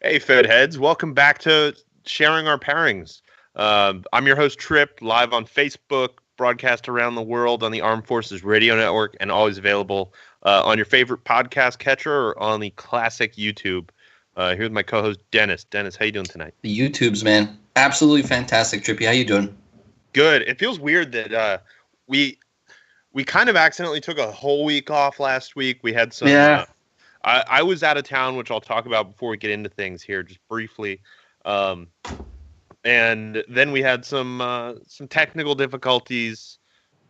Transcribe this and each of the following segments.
Hey, Fed heads, welcome back to Sharing Our Pairings. I'm your host, Tripp, live on Facebook, broadcast around the world on the Armed Forces Radio Network, and always available on your favorite podcast catcher or on the classic YouTube. Here with my co-host, Dennis. Dennis, how you doing tonight? The YouTubes, man. Absolutely fantastic, Trippy. How you doing? Good. It feels weird that we kind of accidentally took a whole week off last week. We had some... Yeah. I was out of town, which I'll talk about before we get into things here, just briefly. And then we had some technical difficulties,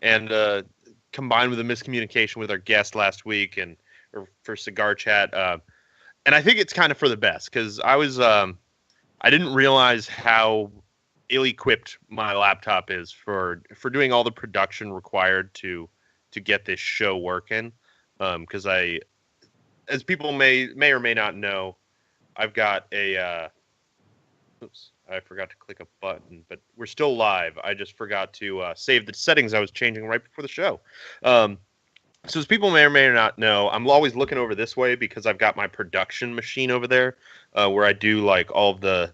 and combined with a miscommunication with our guest last week, and for Cigar Chat. And I think it's kind of for the best because I didn't realize how ill-equipped my laptop is for doing all the production required to get this show working. Because as people may or may not know, I've got a oops, I forgot to click a button, but we're still live. I just forgot to save the settings I was changing right before the show. So as people may or may not know, I'm always looking over this way because I've got my production machine over there, where I do like all of the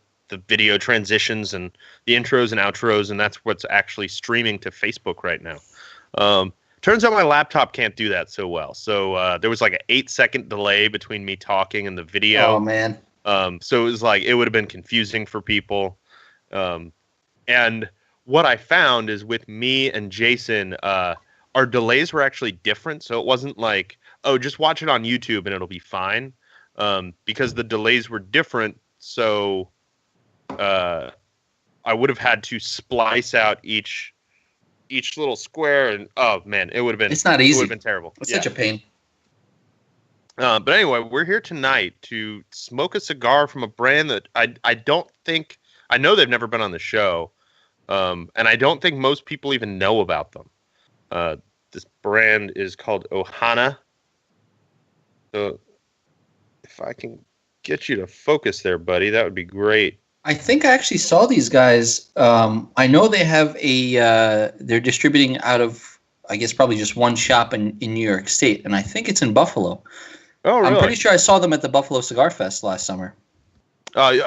video transitions and the intros and outros, and that's what's actually streaming to Facebook right now. Turns out my laptop can't do that so well. So there was like an 8-second delay between me talking and the video. Oh, man. So it was like, it would have been confusing for people. And what I found is with me and Jason, our delays were actually different. So it wasn't like, oh, just watch it on YouTube and it'll be fine. Because the delays were different. So I would have had to splice out each little square, and oh man, it would have been, it's not easy. It would have been terrible. It's such a pain. But anyway, we're here tonight to smoke a cigar from a brand that I don't think, I know they've never been on the show, and I don't think most people even know about them. This brand is called Ohana. So if I can get you to focus there, buddy, that would be great. I think I actually saw these guys. I know they have they're distributing out of, I guess, probably just one shop in New York State, and I think it's in Buffalo. Oh, really? I'm pretty sure I saw them at the Buffalo Cigar Fest last summer.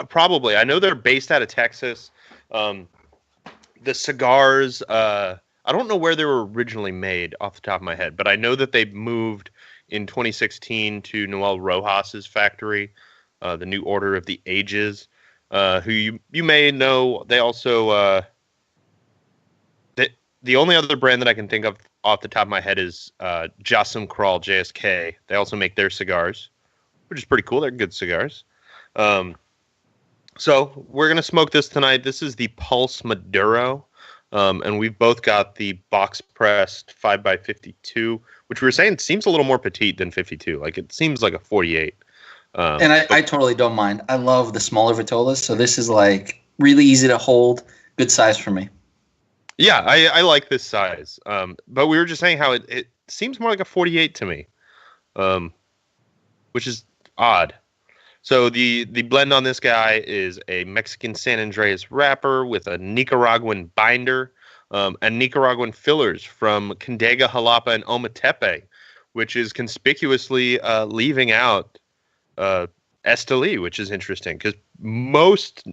Probably. I know they're based out of Texas. The cigars, I don't know where they were originally made off the top of my head, but I know that they moved in 2016 to Noel Rojas's factory, the New Order of the Ages. Who you may know. They also the only other brand that I can think of off the top of my head is Jassim Kral JSK. They also make their cigars, which is pretty cool. They're good cigars. So we're gonna smoke this tonight. This is the Pulse Maduro, and we've both got the box pressed 5x52, which we were saying seems a little more petite than 52. Like it seems like a 48. And I totally don't mind. I love the smaller Vitolas, so this is like really easy to hold, good size for me. Yeah, I like this size. But we were just saying how it seems more like a 48 to me, which is odd. So the blend on this guy is a Mexican San Andreas wrapper with a Nicaraguan binder and Nicaraguan fillers from Condega, Jalapa, and Ometepe, which is conspicuously leaving out Esteli, which is interesting because most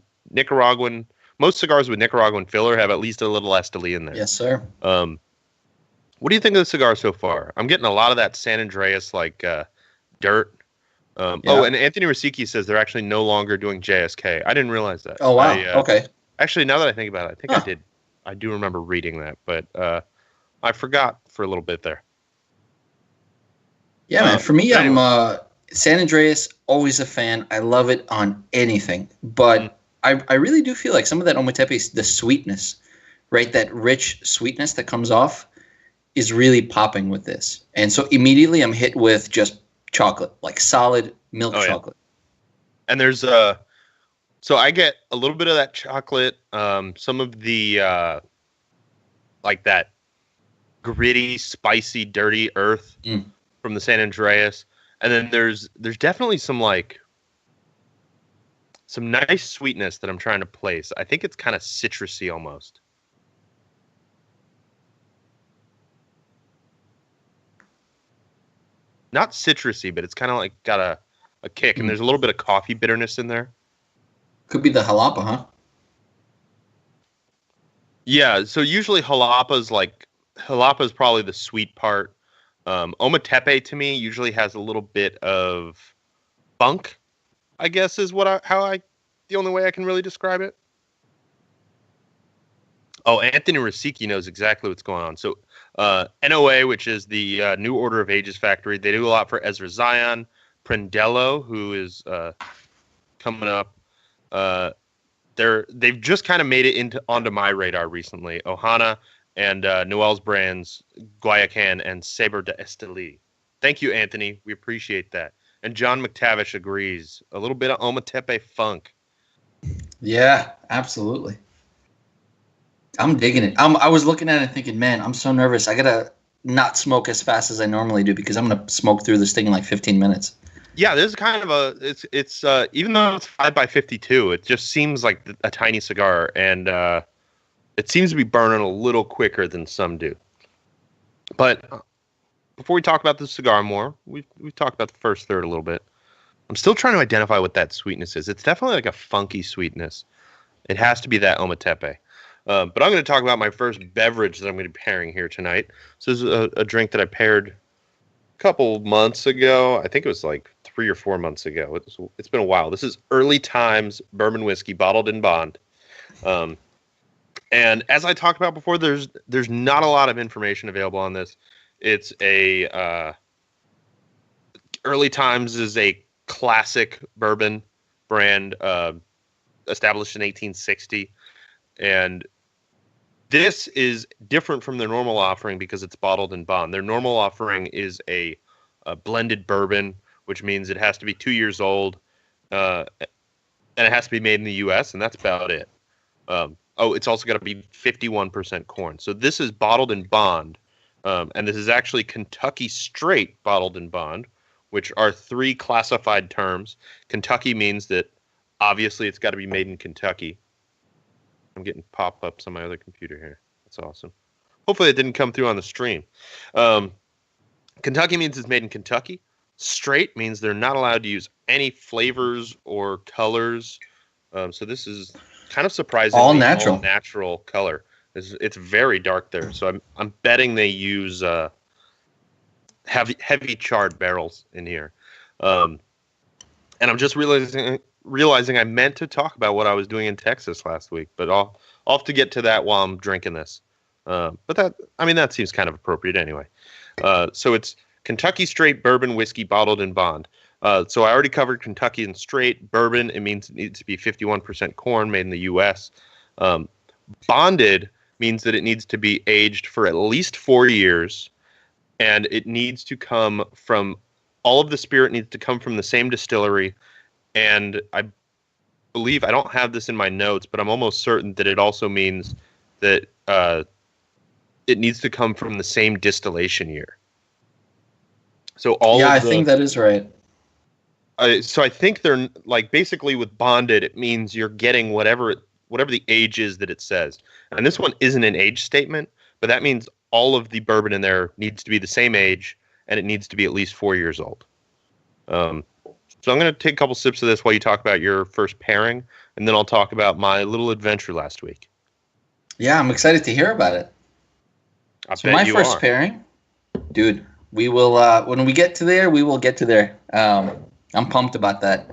cigars with Nicaraguan filler have at least a little Esteli in there. Yes, sir. What do you think of the cigar so far? I'm getting a lot of that San Andreas like dirt. Yeah. Oh, and Anthony Rosicky says they're actually no longer doing JSK. I didn't realize that. Oh, wow. Okay. Actually, now that I think about it, I think I did. I do remember reading that, but I forgot for a little bit there. Yeah, man. For me, anyway. I'm San Andreas, always a fan. I love it on anything. But I really do feel like some of that Ometepe, the sweetness, right, that rich sweetness that comes off is really popping with this. And so immediately I'm hit with just chocolate, like solid milk chocolate. And there's so I get a little bit of that chocolate, some of the like that gritty, spicy, dirty earth from the San Andreas. And then there's definitely some nice sweetness that I'm trying to place. I think it's kind of citrusy almost. Not citrusy, but it's kind of like got a kick. And there's a little bit of coffee bitterness in there. Could be the jalapa, huh? Yeah, so usually jalapa is probably the sweet part. Ometepe to me usually has a little bit of funk, I guess is the only way I can really describe it. Oh, Anthony Rasiki knows exactly what's going on. So NOA, which is the New Order of Ages Factory, they do a lot for Ezra Zion, Prendello, who is coming up. They've just kind of made it onto my radar recently. Ohana and Noel's brands, Guayacan and Saber de Esteli. Thank you, Anthony. We appreciate that. And John McTavish agrees. A little bit of Ometepe funk. Yeah, absolutely. I'm digging it. I was looking at it thinking, man, I'm so nervous. I gotta not smoke as fast as I normally do because I'm gonna smoke through this thing in like 15 minutes. Yeah, there's kind of it's even though it's 5x52, it just seems like a tiny cigar, and it seems to be burning a little quicker than some do. But before we talk about the cigar more, we've talked about the first third a little bit. I'm still trying to identify what that sweetness is. It's definitely like a funky sweetness. It has to be that Ometepe. But I'm going to talk about my first beverage that I'm going to be pairing here tonight. So this is a drink that I paired a couple months ago. I think it was like 3 or 4 months ago. It's been a while. This is Early Times Bourbon Whiskey bottled in bond. And as I talked about before, there's not a lot of information available on this. It's Early Times is a classic bourbon brand established in 1860. And this is different from their normal offering because it's bottled in bond. Their normal offering is a blended bourbon, which means it has to be 2 years old, and it has to be made in the U.S., and that's about it. It's also got to be 51% corn. So this is bottled in bond, and this is actually Kentucky Straight bottled in bond, which are 3 classified terms. Kentucky means that obviously it's got to be made in Kentucky. I'm getting pop-ups on my other computer here. That's awesome. Hopefully it didn't come through on the stream. Kentucky means it's made in Kentucky. Straight means they're not allowed to use any flavors or colors. So this is kind of surprisingly all natural color. It's very dark there. So I'm betting they use heavy charred barrels in here. And I'm just realizing I meant to talk about what I was doing in Texas last week, but I'll have to get to that while I'm drinking this. But that seems kind of appropriate anyway. So it's Kentucky Straight Bourbon Whiskey bottled in bond. So I already covered Kentucky and Straight. Bourbon, it means it needs to be 51% corn, made in the U.S. Bonded means that it needs to be aged for at least 4 years, and it needs to come from, all of the spirit needs to come from the same distillery. And I believe, I don't have this in my notes, but I'm almost certain that it also means that it needs to come from the same distillation year. So I think that is right. So I think they're like, basically with bonded, it means you're getting whatever the age is that it says. And this one isn't an age statement, but that means all of the bourbon in there needs to be the same age, and it needs to be at least 4 years old. So I'm going to take a couple sips of this while you talk about your first pairing, and then I'll talk about my little adventure last week. Yeah, I'm excited to hear about it. My first pairing, dude, we will, when we get to there, we will get to there. I'm pumped about that.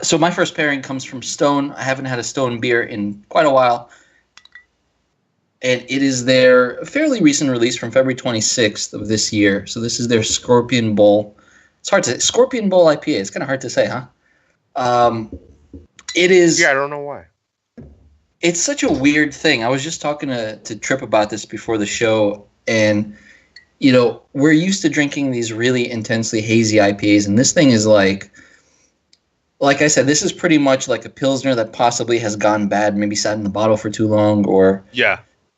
So my first pairing comes from Stone. I haven't had a Stone beer in quite a while. And it is their fairly recent release from February 26th of this year. So this is their Scorpion Bowl. It's hard to say. Scorpion Bowl IPA. It's kind of hard to say, huh? It is. Yeah, I don't know why. It's such a weird thing. I was just talking to Tripp about this before the show, and we're used to drinking these really intensely hazy IPAs, and this thing is like I said, this is pretty much like a Pilsner that possibly has gone bad, maybe sat in the bottle for too long, or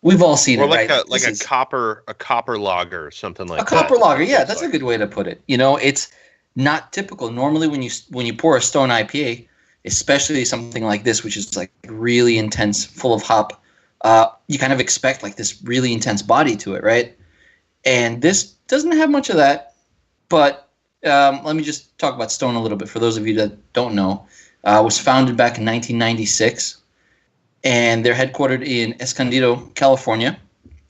we've all seen it, like right? a copper lager or something like that. A copper lager, yeah, that's a good way to put it. It's not typical. Normally, when you pour a Stone IPA, especially something like this, which is like really intense, full of hop, you kind of expect like this really intense body to it, right? And this doesn't have much of that. But let me just talk about Stone a little bit for those of you that don't know. Was founded back in 1996, and they're headquartered in Escondido, California.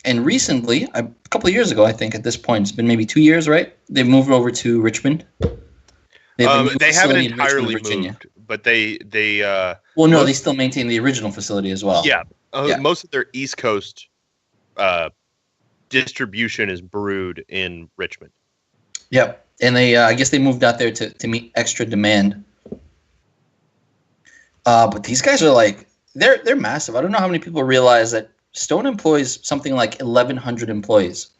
And recently, a couple of years ago, I think at this point, it's been maybe 2 years, right? They've moved over to Richmond. They have a new They haven't facility in Richmond, entirely Virginia. moved, but they Well, no, they still maintain the original facility as well. yeah, Yeah. most of their East Coast distribution is brewed in Richmond. Yep. And they, I guess they moved out there to meet extra demand. But these guys are like, they're massive. I don't know how many people realize that Stone employs something like 1,100 employees.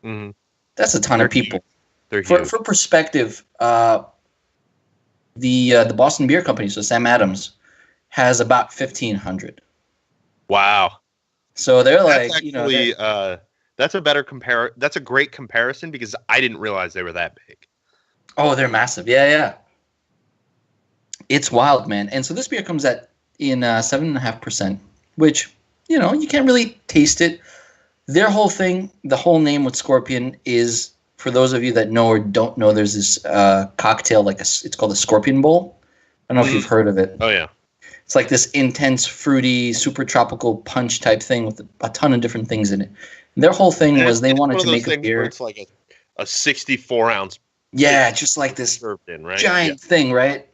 Mm-hmm. That's a ton of people. They're For huge. perspective, the Boston Beer Company, so Sam Adams, has about 1,500. Wow. So they're That's like, actually, that's a better That's a great comparison because I didn't realize they were that big. oh, they're massive. Yeah. It's wild, man. And so this beer comes in 7.5%, which, you can't really taste it. Their whole thing, the whole name with Scorpion is, for those of you that know or don't know, there's this cocktail, it's called a Scorpion Bowl. I don't know if you've heard of it. Oh, yeah. It's like this intense, fruity, super tropical punch type thing with a ton of different things in it. And their whole thing was they wanted to make a beer. It's like a 64-ounce. Yeah, just like this served in, right? giant thing, right?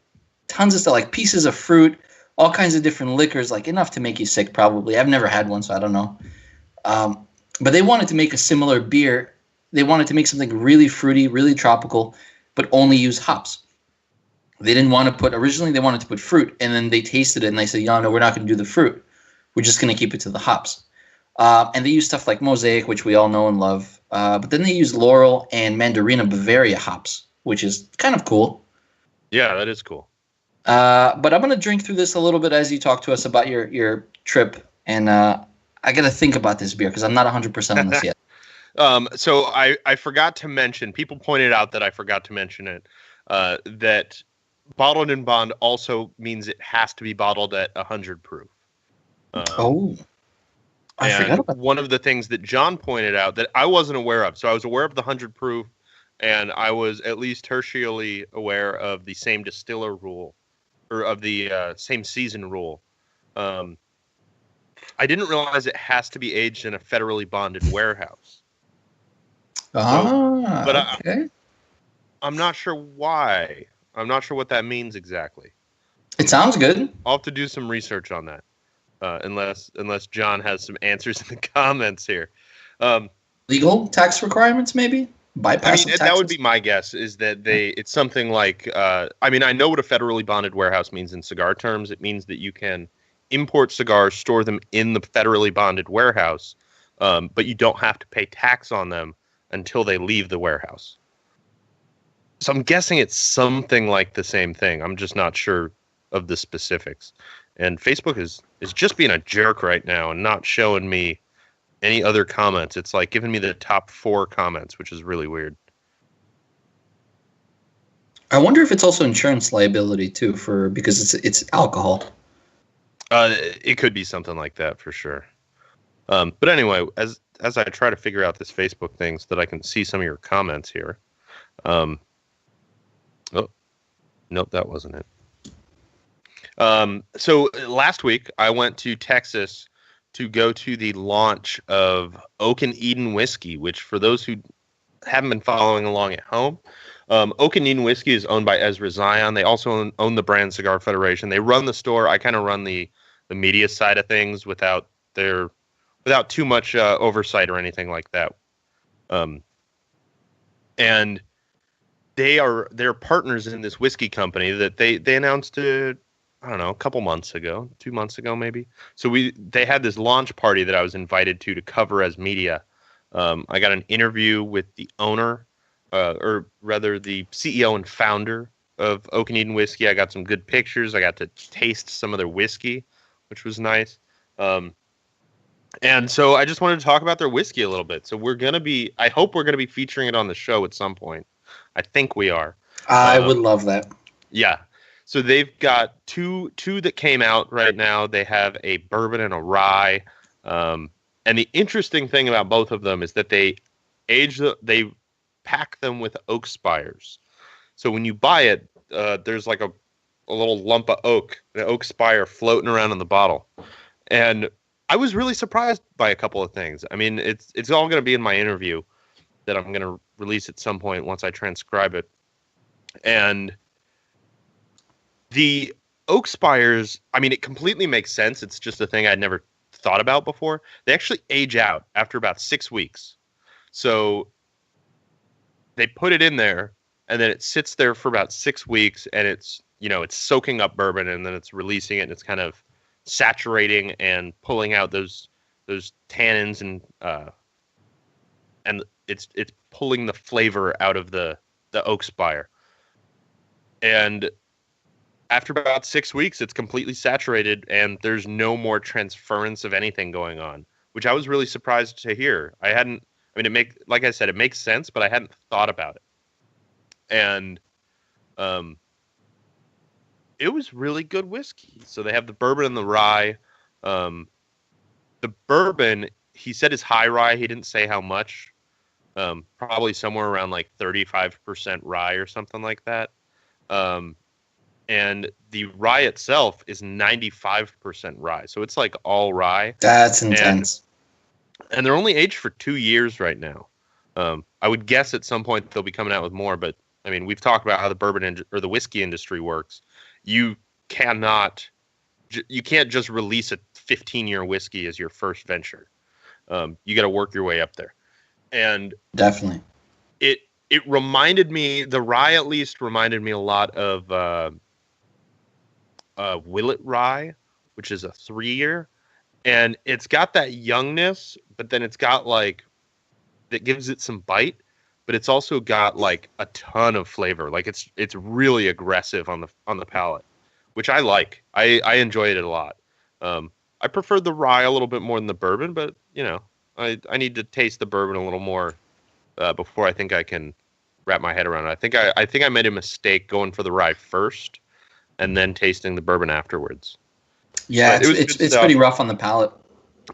Tons of stuff, like pieces of fruit, all kinds of different liquors, like enough to make you sick probably. I've never had one, so I don't know. But they wanted to make a similar beer. They wanted to make something really fruity, really tropical, but only use hops. They didn't want to originally they wanted to put fruit, and then they tasted it and they said, no, we're not going to do the fruit. We're just going to keep it to the hops. And they use stuff like Mosaic, which we all know and love. But then they use Laurel and Mandarina Bavaria hops, which is kind of cool. Yeah, that is cool. But I'm going to drink through this a little bit as you talk to us about your trip. And I got to think about this beer because I'm not 100% on this yet. So I forgot to mention, people pointed out that I forgot to mention it, that bottled in bond also means it has to be bottled at 100 proof. I forgot about that. One of the things that John pointed out that I wasn't aware of, so I was aware of the 100 proof, and I was at least tertiarily aware of the same distiller rule, or of the same season rule. I didn't realize it has to be aged in a federally bonded warehouse. Okay. I'm not sure why. I'm not sure what that means exactly. It sounds good. I'll have to do some research on that, unless John has some answers in the comments here. Legal tax requirements, maybe? Bypass that would be my guess, is that it's something like, I know what a federally bonded warehouse means in cigar terms. It means that you can import cigars, store them in the federally bonded warehouse, but you don't have to pay tax on them until they leave the warehouse. So I'm guessing it's something like the same thing. I'm just not sure of the specifics. And Facebook is just being a jerk right now and not showing me any other comments. It's like giving me the top 4 comments, which is really weird. I wonder if it's also insurance liability too, because it's alcohol. It could be something like that for sure. But anyway, as I try to figure out this Facebook thing so that I can see some of your comments here. Oh, nope, that wasn't it. So last week I went to Texas to go to the launch of Oak and Eden whiskey, which for those who haven't been following along at home, Oak and Eden whiskey is owned by Ezra Zion. They also own the brand Cigar Federation. They run the store. I kind of run the media side of things without too much oversight or anything like that. And they're partners in this whiskey company that they announced I don't know, a couple months ago, 2 months ago maybe. So they had this launch party that I was invited to cover as media. I got an interview with the owner, or rather the CEO and founder of Oak and Eden Whiskey. I got some good pictures. I got to taste some of their whiskey, which was nice. And so I just wanted to talk about their whiskey a little bit. So I hope we're going to be featuring it on the show at some point. I think we are. I would love that. Yeah. So they've got two that came out right now. They have a bourbon and a rye. And the interesting thing about both of them is that they pack them with oak spires. So when you buy it, there's like little lump of oak, an oak spire floating around in the bottle. And I was really surprised by a couple of things. I mean, it's all going to be in my interview that I'm going to release at some point once I transcribe it. And the oak spires, I mean, it completely makes sense. It's just a thing I'd never thought about before. They actually age out after about 6 weeks. So they put it in there, and then it sits there for about 6 weeks, and it's soaking up bourbon, and then it's releasing it, and it's kind of saturating and pulling out those tannins, and it's pulling the flavor out of the oak spire. And after about 6 weeks, it's completely saturated, and there's no more transference of anything going on, which I was really surprised to hear. Like I said, it makes sense, but I hadn't thought about it. And it was really good whiskey. So they have the bourbon and the rye. The bourbon, he said, is high rye. He didn't say how much. Probably somewhere around like 35% rye or something like that. And the rye itself is 95% rye. So it's like all rye. That's intense. And they're only aged for 2 years right now. I would guess at some point they'll be coming out with more, but I mean, we've talked about how the bourbon or the whiskey industry works. You can't just release a 15-year whiskey as your first venture. You got to work your way up there. And definitely, it reminded me, the rye at least reminded me a lot of Willet rye, which is a 3-year, and it's got that youngness, but then it's got that gives it some bite, but it's also got like a ton of flavor. Like it's really aggressive on the palate, which I like. I enjoyed it a lot. I preferred the rye a little bit more than the bourbon, but I need to taste the bourbon a little more before I think I can wrap my head around it. I think I made a mistake going for the rye first and then tasting the bourbon afterwards. Yeah, it's pretty rough on the palate.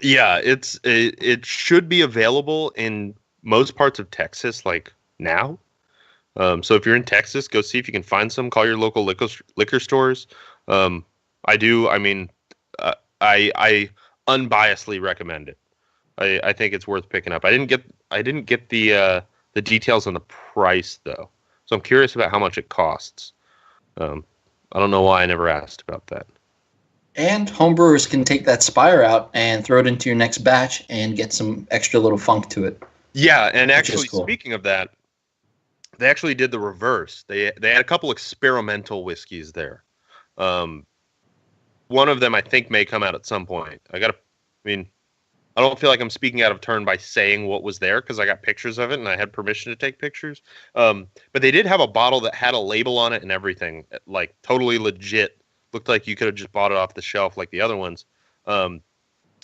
Yeah, it should be available in most parts of Texas like now. So if you're in Texas, go see if you can find some. Call your local liquor stores. I do. I mean, I unbiasedly recommend it. I think it's worth picking up. I didn't get the details on the price though, so I'm curious about how much it costs. I don't know why I never asked about that. And homebrewers can take that spire out and throw it into your next batch and get some extra little funk to it. Yeah, and actually, cool. Speaking of that, they actually did the reverse. They had a couple experimental whiskeys there. One of them I think may come out at some point. I don't feel like I'm speaking out of turn by saying what was there because I got pictures of it and I had permission to take pictures. But they did have a bottle that had a label on it and everything, like totally legit. Looked like you could have just bought it off the shelf like the other ones,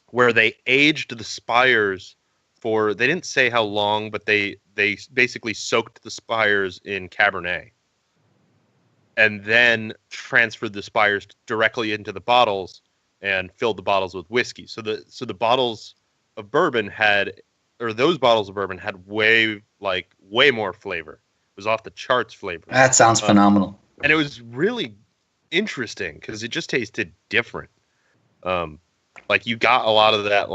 where they aged the spires for, they didn't say how long, but they basically soaked the spires in Cabernet and then transferred the spires directly into the bottles and filled the bottles with whiskey. So the bottles of bourbon those bottles of bourbon had way more flavor. It was off the charts flavor. That sounds phenomenal. And it was really interesting because it just tasted different. You got a lot of that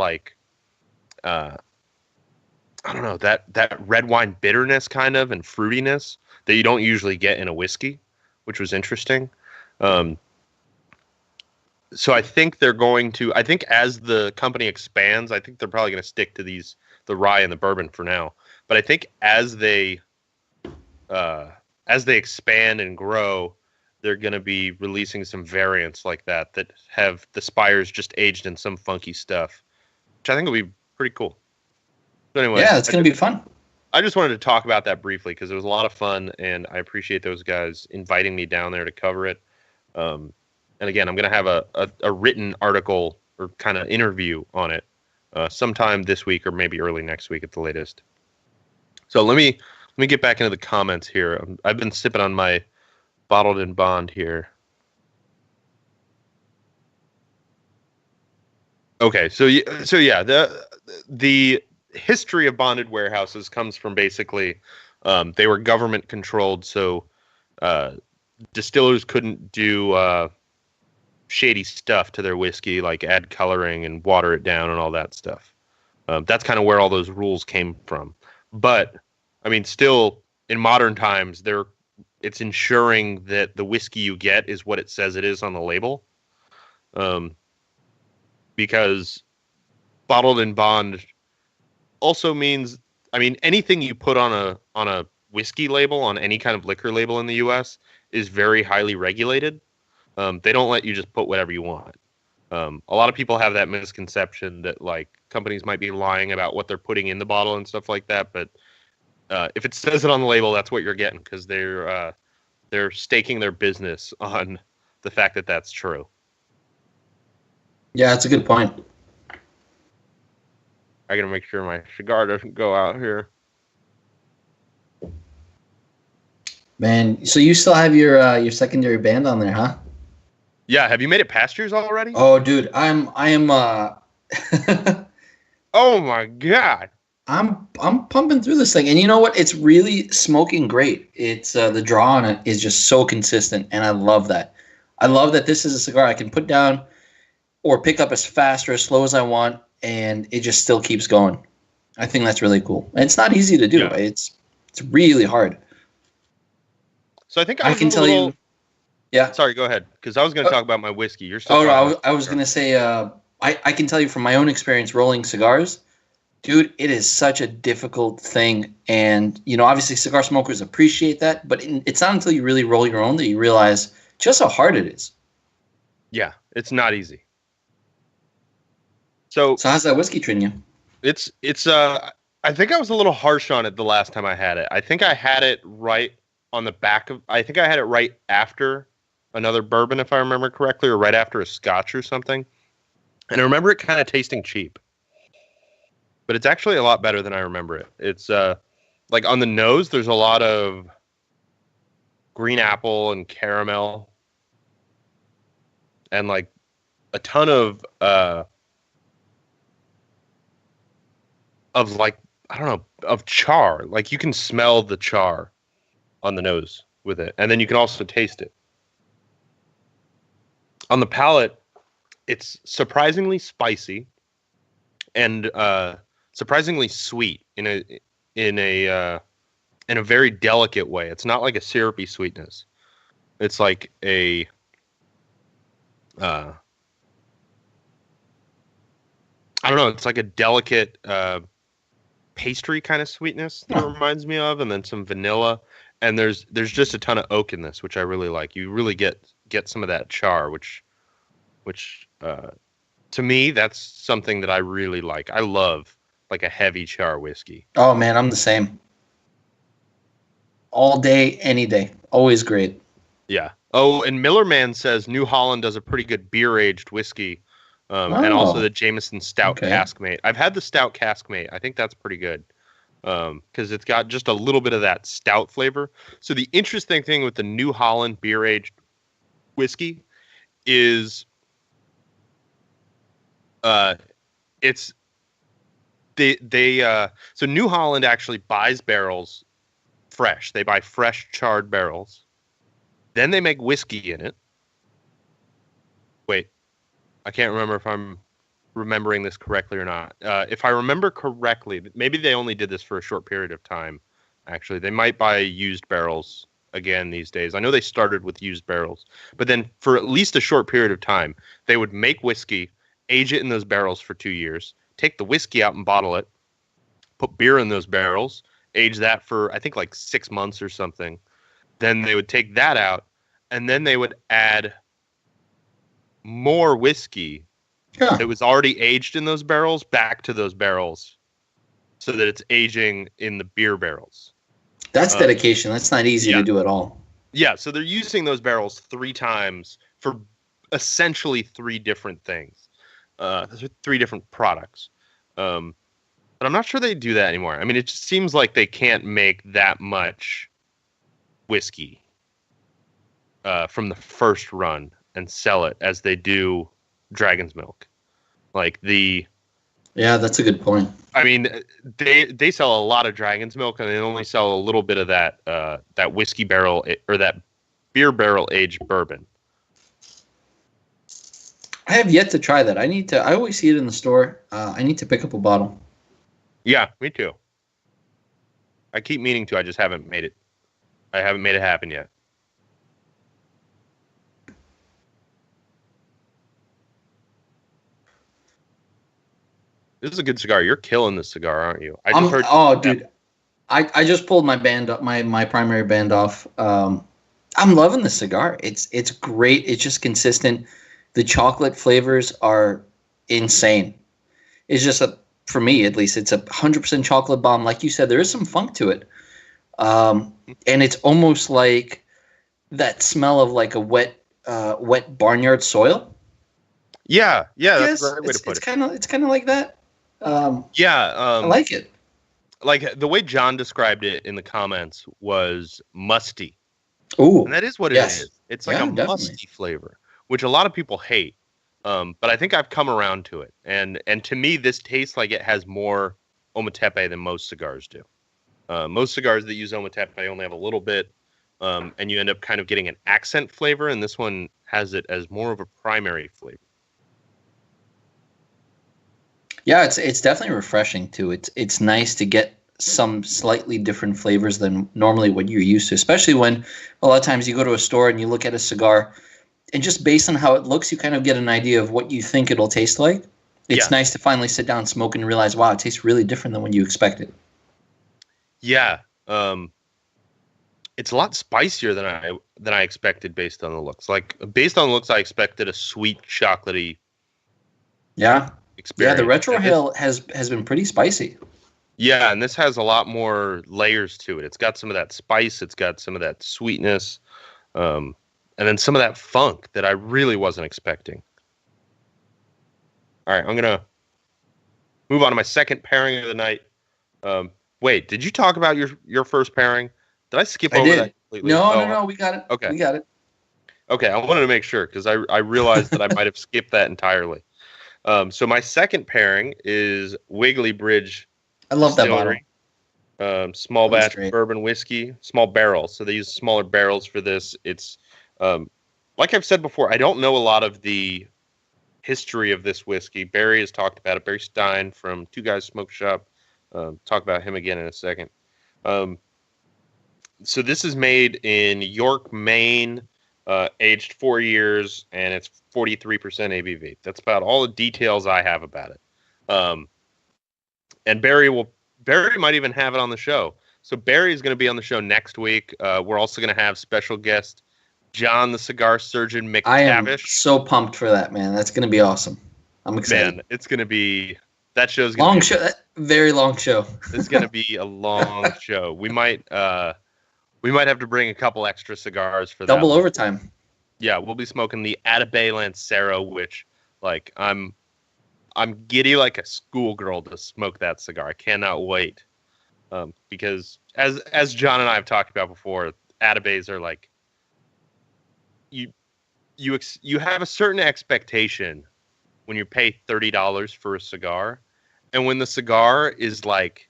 I don't know, that red wine bitterness kind of and fruitiness that you don't usually get in a whiskey, which was interesting. So I think as the company expands, I think they're probably going to stick to the rye and the bourbon for now. But I think as they expand and grow, they're going to be releasing some variants like that have the spires just aged in some funky stuff, which I think will be pretty cool. But anyway, yeah, it's going to be fun. I just wanted to talk about that briefly because it was a lot of fun, and I appreciate those guys inviting me down there to cover it. And again, I'm going to have a written article or kind of interview on it sometime this week or maybe early next week at the latest. So let me get back into the comments here. I've been sipping on my Bottled in Bond here. Okay, so yeah, the history of bonded warehouses comes from basically they were government controlled, so distillers couldn't do shady stuff to their whiskey, like add coloring and water it down and all that stuff. That's kind of where all those rules came from. But I mean, still in modern times, it's ensuring that the whiskey you get is what it says it is on the label. Because bottled in bond also means, I mean, anything you put on a whiskey label, on any kind of liquor label in the U.S. is very highly regulated. They don't let you just put whatever you want. A lot of people have that misconception that like companies might be lying about what they're putting in the bottle and stuff like that. But if it says it on the label, that's what you're getting, because they're staking their business on the fact that that's true. Yeah, that's a good point. I gotta make sure my cigar doesn't go out here. Man, so you still have your secondary band on there, huh? Yeah, have you made it past yours already? Oh, dude, I am Oh my god. I'm pumping through this thing, and you know what? It's really smoking great. It's the draw on it is just so consistent, and I love that. I love that this is a cigar I can put down or pick up as fast or as slow as I want, and it just still keeps going. I think that's really cool. And it's not easy to do. Yeah. It's really hard. So I think I can tell you. Yeah. Sorry, go ahead, because I was going to talk about my whiskey. You're still. Oh no, I was going to say. I can tell you from my own experience rolling cigars, dude. It is such a difficult thing, and obviously cigar smokers appreciate that, but it's not until you really roll your own that you realize just how hard it is. Yeah, it's not easy. So how's that whiskey treating you? It's I think I was a little harsh on it the last time I had it. I think I had it right on the back of. I think I had it right after another bourbon, if I remember correctly, or right after a scotch or something. And I remember it kind of tasting cheap, but it's actually a lot better than I remember it. It's like on the nose, there's a lot of green apple and caramel, and like a ton of like, I don't know, of char. Like you can smell the char on the nose with it, and then you can also taste it. On the palate, it's surprisingly spicy and surprisingly sweet in a very delicate way. It's not like a syrupy sweetness. It's like a I don't know. It's like a delicate pastry kind of sweetness that it reminds me of, and then some vanilla. And there's just a ton of oak in this, which I really like. You really get some of that char, which to me, that's something that I really like. I love like a heavy char whiskey. Oh man, I'm the same. All day, any day, always great. Yeah. Oh, and Miller Man says New Holland does a pretty good beer aged whiskey, and also the Jameson Stout Caskmate. I've had the Stout Caskmate. I think that's pretty good. Because it's got just a little bit of that stout flavor. So the interesting thing with the New Holland beer aged whiskey is, it's so New Holland actually buys barrels fresh. They buy fresh charred barrels, then they make whiskey in it. Wait, I can't remember if I'm remembering this correctly or not. If I remember correctly, maybe they only did this for a short period of time. Actually, they might buy used barrels again these days. I know they started with used barrels, but then for at least a short period of time, they would make whiskey, age it in those barrels for 2 years, take the whiskey out and bottle it, put beer in those barrels, age that for I think like 6 months or something. Then they would take that out, and then they would add more whiskey that was already aged in those barrels back to those barrels, so that it's aging in the beer barrels. That's dedication. That's not easy to do at all. Yeah, so they're using those barrels 3 times for essentially 3 different things, 3 different products. But I'm not sure they do that anymore. I mean, it just seems like they can't make that much whiskey from the first run and sell it as they do Dragon's Milk. Yeah, that's a good point. I mean, they sell a lot of Dragon's Milk, and they only sell a little bit of that whiskey barrel or that beer barrel aged bourbon. I have yet to try that. I always see it in the store. I need to pick up a bottle. Yeah, me too. I keep meaning to. I just haven't made it. I haven't made it happen yet. This is a good cigar. You're killing this cigar, aren't you? I just heard. Oh, dude, I just pulled my band up, my primary band off. I'm loving the cigar. It's great. It's just consistent. The chocolate flavors are insane. It's just for me at least, it's 100% chocolate bomb. Like you said, there is some funk to it, and it's almost like that smell of like a wet barnyard soil. Yeah, that's the right way to put it. It's kind of like that. I like it. Like the way John described it in the comments was musty. Ooh, and that is what it is. It's like a definitely. musty flavor, which a lot of people hate. But I think I've come around to it. And to me, this tastes like it has more ometepe than most cigars do. Most cigars that use ometepe only have a little bit, and you end up kind of getting an accent flavor, and this one has it as more of a primary flavor. Yeah, it's definitely refreshing too. It's nice to get some slightly different flavors than normally what you're used to, especially when a lot of times you go to a store and you look at a cigar, and just based on how it looks, you kind of get an idea of what you think it'll taste like. It's nice to finally sit down, smoke, and realize, wow, it tastes really different than what you expected. Yeah, it's a lot spicier than I expected based on the looks. Like based on the looks, I expected a sweet, chocolatey. Yeah. Experience. Yeah, the retrohale has been pretty spicy. Yeah, and this has a lot more layers to it. It's got some of that spice. It's got some of that sweetness, and then some of that funk that I really wasn't expecting. All right, I'm going to move on to my second pairing of the night. Wait, did you talk about your first pairing? Did I skip over that completely? No, we got it. Okay. We got it. Okay, I wanted to make sure because I realized that I might have skipped that entirely. So my second pairing is Wiggly Bridge. I love that bottle. Small batch bourbon whiskey, small barrels. So they use smaller barrels for this. It's like I've said before, I don't know a lot of the history of this whiskey. Barry has talked about it. Barry Stein from Two Guys Smoke Shop. Talk about him again in a second. So this is made in York, Maine, aged 4 years, and it's 43% ABV. That's about all the details I have about it. And Barry might even have it on the show. So Barry is going to be on the show next week. We're also going to have special guest John the Cigar Surgeon McTavish. I am so pumped for that, man. That's going to be awesome. I'm excited. Man, it's going to be that show's going to be long show. Very long show. It's going to be a long show. We might have to bring a couple extra cigars for that. Double overtime. Yeah, we'll be smoking the Atabey Lancero, which like I'm giddy like a schoolgirl to smoke that cigar. I cannot wait. Because as John and I have talked about before, Atabeys are like you have a certain expectation when you pay $30 for a cigar, and when the cigar is like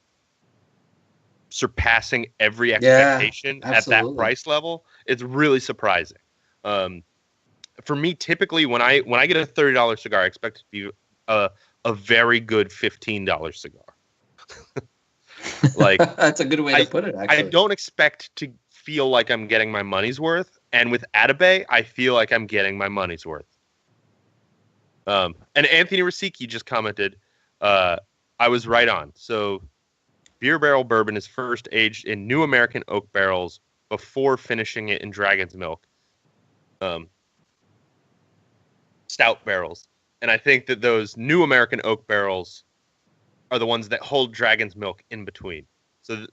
surpassing every expectation at that price level, it's really surprising. For me, typically when I get a $30 cigar, I expect it to be a very good $15 cigar. Like that's a good way to put it. Actually, I don't expect to feel like I'm getting my money's worth, and with Atabey, I feel like I'm getting my money's worth. And Anthony Rasicki just commented, I was right on. So, beer barrel bourbon is first aged in New American oak barrels before finishing it in Dragon's Milk. Stout barrels. And I think that those New American oak barrels are the ones that hold Dragon's Milk in between. So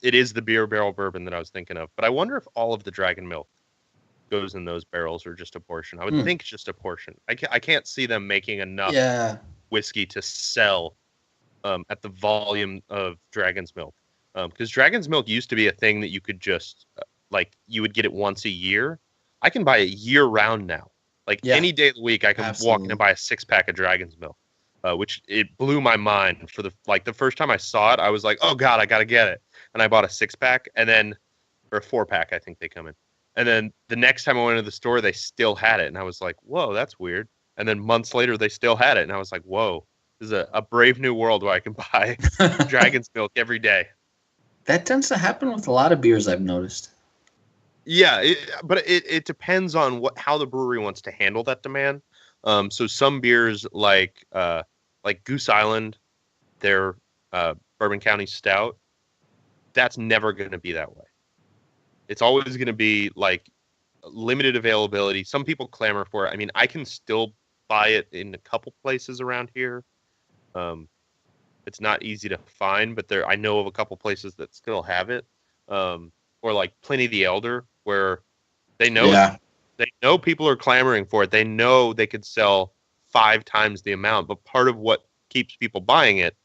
it is the beer barrel bourbon that I was thinking of. But I wonder if all of the Dragon Milk goes in those barrels or just a portion. I would think just a portion. I can't see them making enough whiskey to sell at the volume of Dragon's Milk. Because Dragon's Milk used to be a thing that you could just, you would get it once a year. I can buy it year-round now. Any day of the week, I can walk in and buy a 6-pack of Dragon's Milk, which it blew my mind. For the first time I saw it, I was like, oh, God, I got to get it. And I bought a 6-pack, and then, or a 4-pack, I think they come in. And then the next time I went to the store, they still had it. And I was like, whoa, that's weird. And then months later, they still had it. And I was like, whoa, this is a brave new world where I can buy Dragon's Milk every day. That tends to happen with a lot of beers, I've noticed. Yeah, but it depends on how the brewery wants to handle that demand. So some beers like Goose Island, their Bourbon County Stout, that's never going to be that way. It's always going to be like limited availability. Some people clamor for it. I mean, I can still buy it in a couple places around here. It's not easy to find, but I know of a couple places that still have it. Or like Pliny the Elder, where they know they know people are clamoring for it. They know they could sell 5 times the amount, but part of what keeps people buying it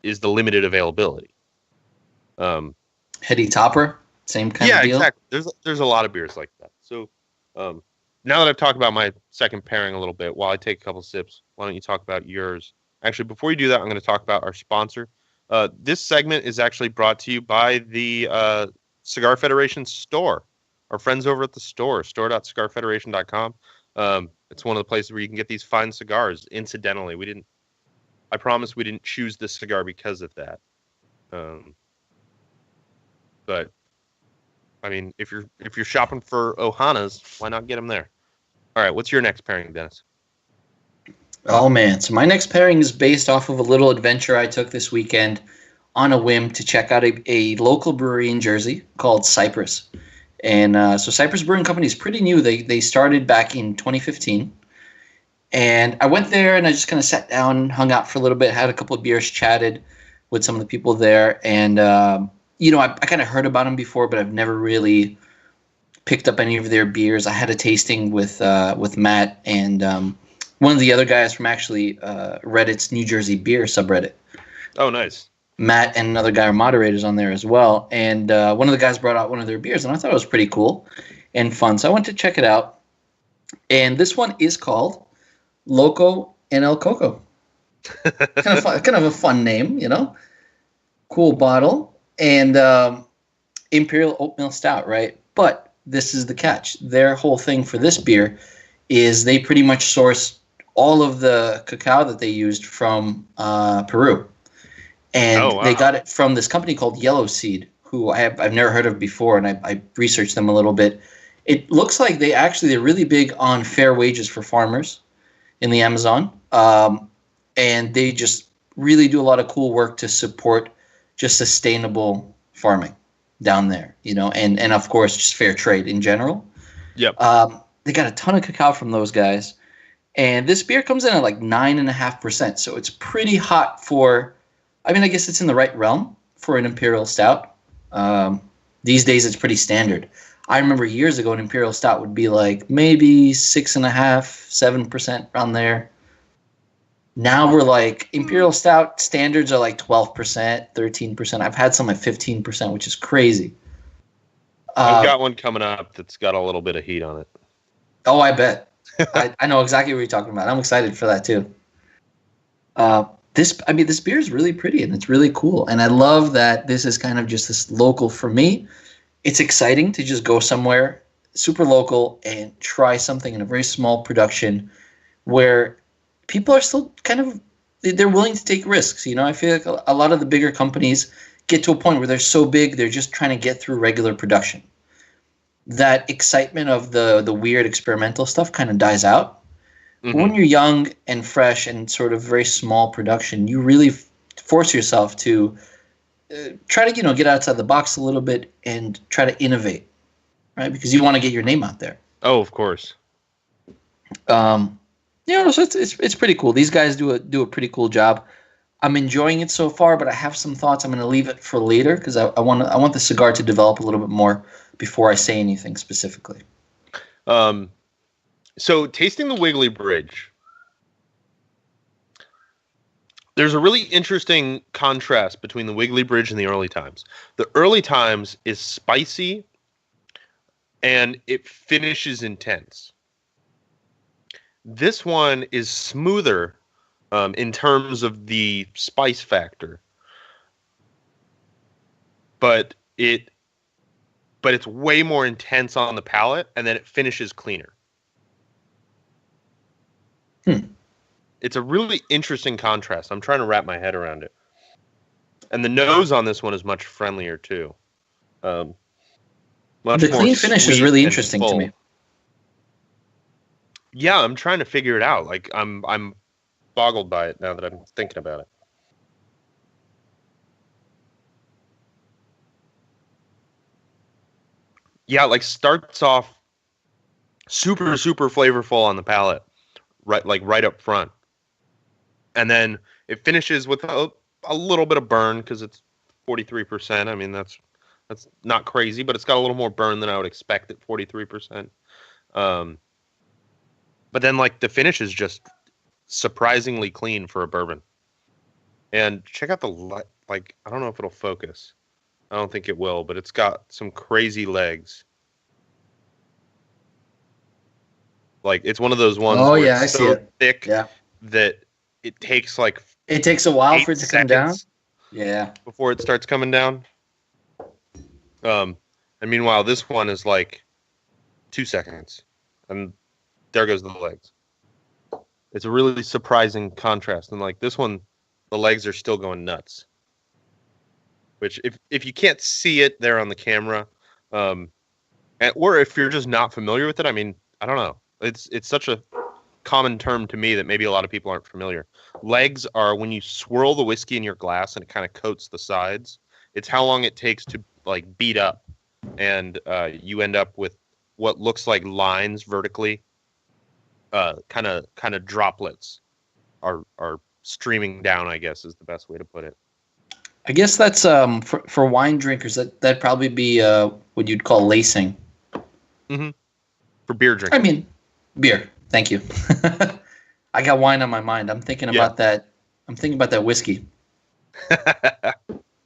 is the limited availability. Heady Topper, same kind of deal. Yeah, exactly. There's a lot of beers like that. So now that I've talked about my second pairing a little bit, while I take a couple sips, why don't you talk about yours? Actually, before you do that, I'm going to talk about our sponsor. This segment is actually brought to you by the Cigar Federation store. Our friends over at the store.cigarfederation.com. It's one of the places where you can get these fine cigars. Incidentally, I promise we didn't choose this cigar because of that. But I mean, if you're shopping for Ohanas, why not get them there? All right, what's your next pairing, Dennis? Oh man, so my next pairing is based off of a little adventure I took this weekend on a whim to check out a local brewery in Jersey called Cypress. And so Cypress Brewing Company is pretty new. They started back in 2015. And I went there and I just kind of sat down, hung out for a little bit, had a couple of beers, chatted with some of the people there. And, I kind of heard about them before, but I've never really picked up any of their beers. I had a tasting with Matt and one of the other guys from actually Reddit's New Jersey Beer subreddit. Oh, nice. Matt and another guy are moderators on there as well. And one of the guys brought out one of their beers, and I thought it was pretty cool and fun. So I went to check it out. And this one is called Loco en el Coco. kind of a fun name, Cool bottle. And Imperial Oatmeal Stout, right? But this is the catch. Their whole thing for this beer is they pretty much source all of the cacao that they used from Peru. And They got it from this company called Yellow Seed, who I've never heard of before, and I researched them a little bit. It looks like they're really big on fair wages for farmers in the Amazon, and they just really do a lot of cool work to support just sustainable farming down there, and of course just fair trade in general. Yep. They got a ton of cacao from those guys, and this beer comes in at like 9.5%, so it's pretty hot for. I mean, I guess it's in the right realm for an Imperial Stout. These days, it's pretty standard. I remember years ago, an Imperial Stout would be like maybe 6.5%, 7% around there. Now we're like Imperial Stout standards are like 12%, 13%. I've had some at 15%, which is crazy. I've got one coming up that's got a little bit of heat on it. Oh, I bet. I know exactly what you're talking about. I'm excited for that too. This beer is really pretty and it's really cool. And I love that this is kind of just this local for me. It's exciting to just go somewhere super local and try something in a very small production where people are still they're willing to take risks. I feel like a lot of the bigger companies get to a point where they're so big, they're just trying to get through regular production. That excitement of the weird experimental stuff kind of dies out. Mm-hmm. When you're young and fresh and sort of very small production, you really force yourself to try to get outside the box a little bit and try to innovate, right? Because you want to get your name out there. Oh, of course. So it's pretty cool. These guys do a pretty cool job. I'm enjoying it so far, but I have some thoughts. I'm going to leave it for later because I want the cigar to develop a little bit more before I say anything specifically. So tasting the Wiggly Bridge, there's a really interesting contrast between the Wiggly Bridge and the early times. The early times is spicy and it finishes intense. This one is smoother in terms of the spice factor, but it but it's way more intense on the palate, and then it finishes cleaner. It's a really interesting contrast. I'm trying to wrap my head around it. And the nose on this one is much friendlier too. Much the more clean finish is really interesting to me. Yeah, I'm trying to figure it out. Like I'm boggled by it now that I'm thinking about it. Yeah, like starts off super flavorful on the palate, right up front, and then it finishes with a little bit of burn because it's 43%. I mean that's not crazy, but it's got a little more burn than I would expect at 43%. But then like the finish is just surprisingly clean for a bourbon. And check out the like I don't know if it'll focus. I don't think it will, but it's got some crazy legs. Like it's one of those ones where it's I see it. Thick that it takes like it takes a while for it to come down. Yeah. Before it starts coming down. And meanwhile this one is like 2 seconds. And there goes the legs. It's a really surprising contrast. And like this one, the legs are still going nuts. Which if you can't see it there on the camera, or if you're just not familiar with it, I mean, I don't know. It's such a common term to me that maybe a lot of people aren't familiar. Legs are when you swirl the whiskey in your glass and it kind of coats the sides. It's how long it takes to like beat up, and you end up with what looks like lines vertically. Kind of droplets are streaming down, I guess is the best way to put it. I guess that's for wine drinkers that'd probably be what you'd call lacing. Mm-hmm. For beer drinkers. I mean, beer. Thank you. I got wine on my mind. I'm thinking about that. I'm thinking about that whiskey.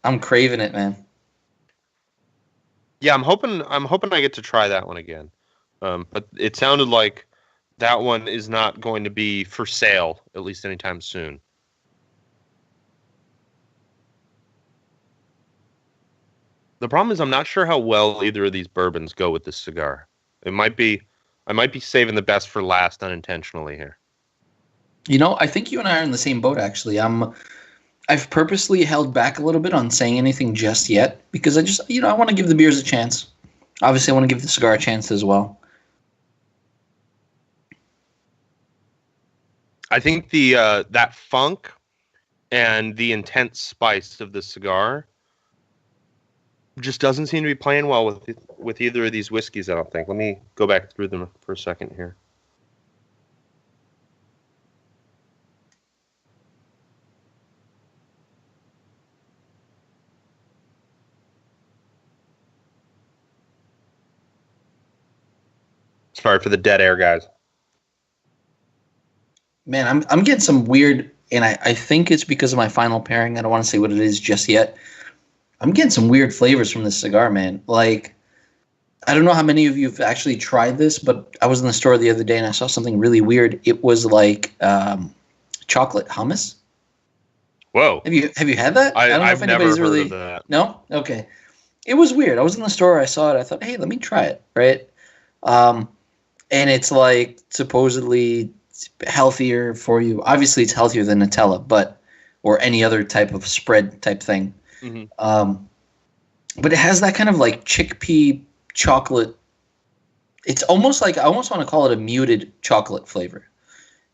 I'm craving it, man. Yeah, I'm hoping I get to try that one again. But it sounded like that one is not going to be for sale, at least anytime soon. The problem is I'm not sure how well either of these bourbons go with this cigar. I might be saving the best for last unintentionally here. You know, I think you and I are in the same boat, actually. I've purposely held back a little bit on saying anything just yet because I just, I want to give the beers a chance. Obviously, I want to give the cigar a chance as well. I think the that funk and the intense spice of the cigar just doesn't seem to be playing well with either of these whiskeys, I don't think. Let me go back through them for a second here. Sorry for the dead air, guys. Man, I'm getting some weird, and I think it's because of my final pairing. I don't want to say what it is just yet. I'm getting some weird flavors from this cigar, man. Like, I don't know how many of you have actually tried this, but I was in the store the other day and I saw something really weird. It was like chocolate hummus. Whoa! Have you had that? I don't know if anybody's never heard really. Of that. No? Okay. It was weird. I was in the store. I saw it. I thought, hey, let me try it. Right. And it's like supposedly healthier for you. Obviously, it's healthier than Nutella, or any other type of spread type thing. Mm-hmm. But it has that kind of like chickpea chocolate. It's almost like I almost want to call it a muted chocolate flavor,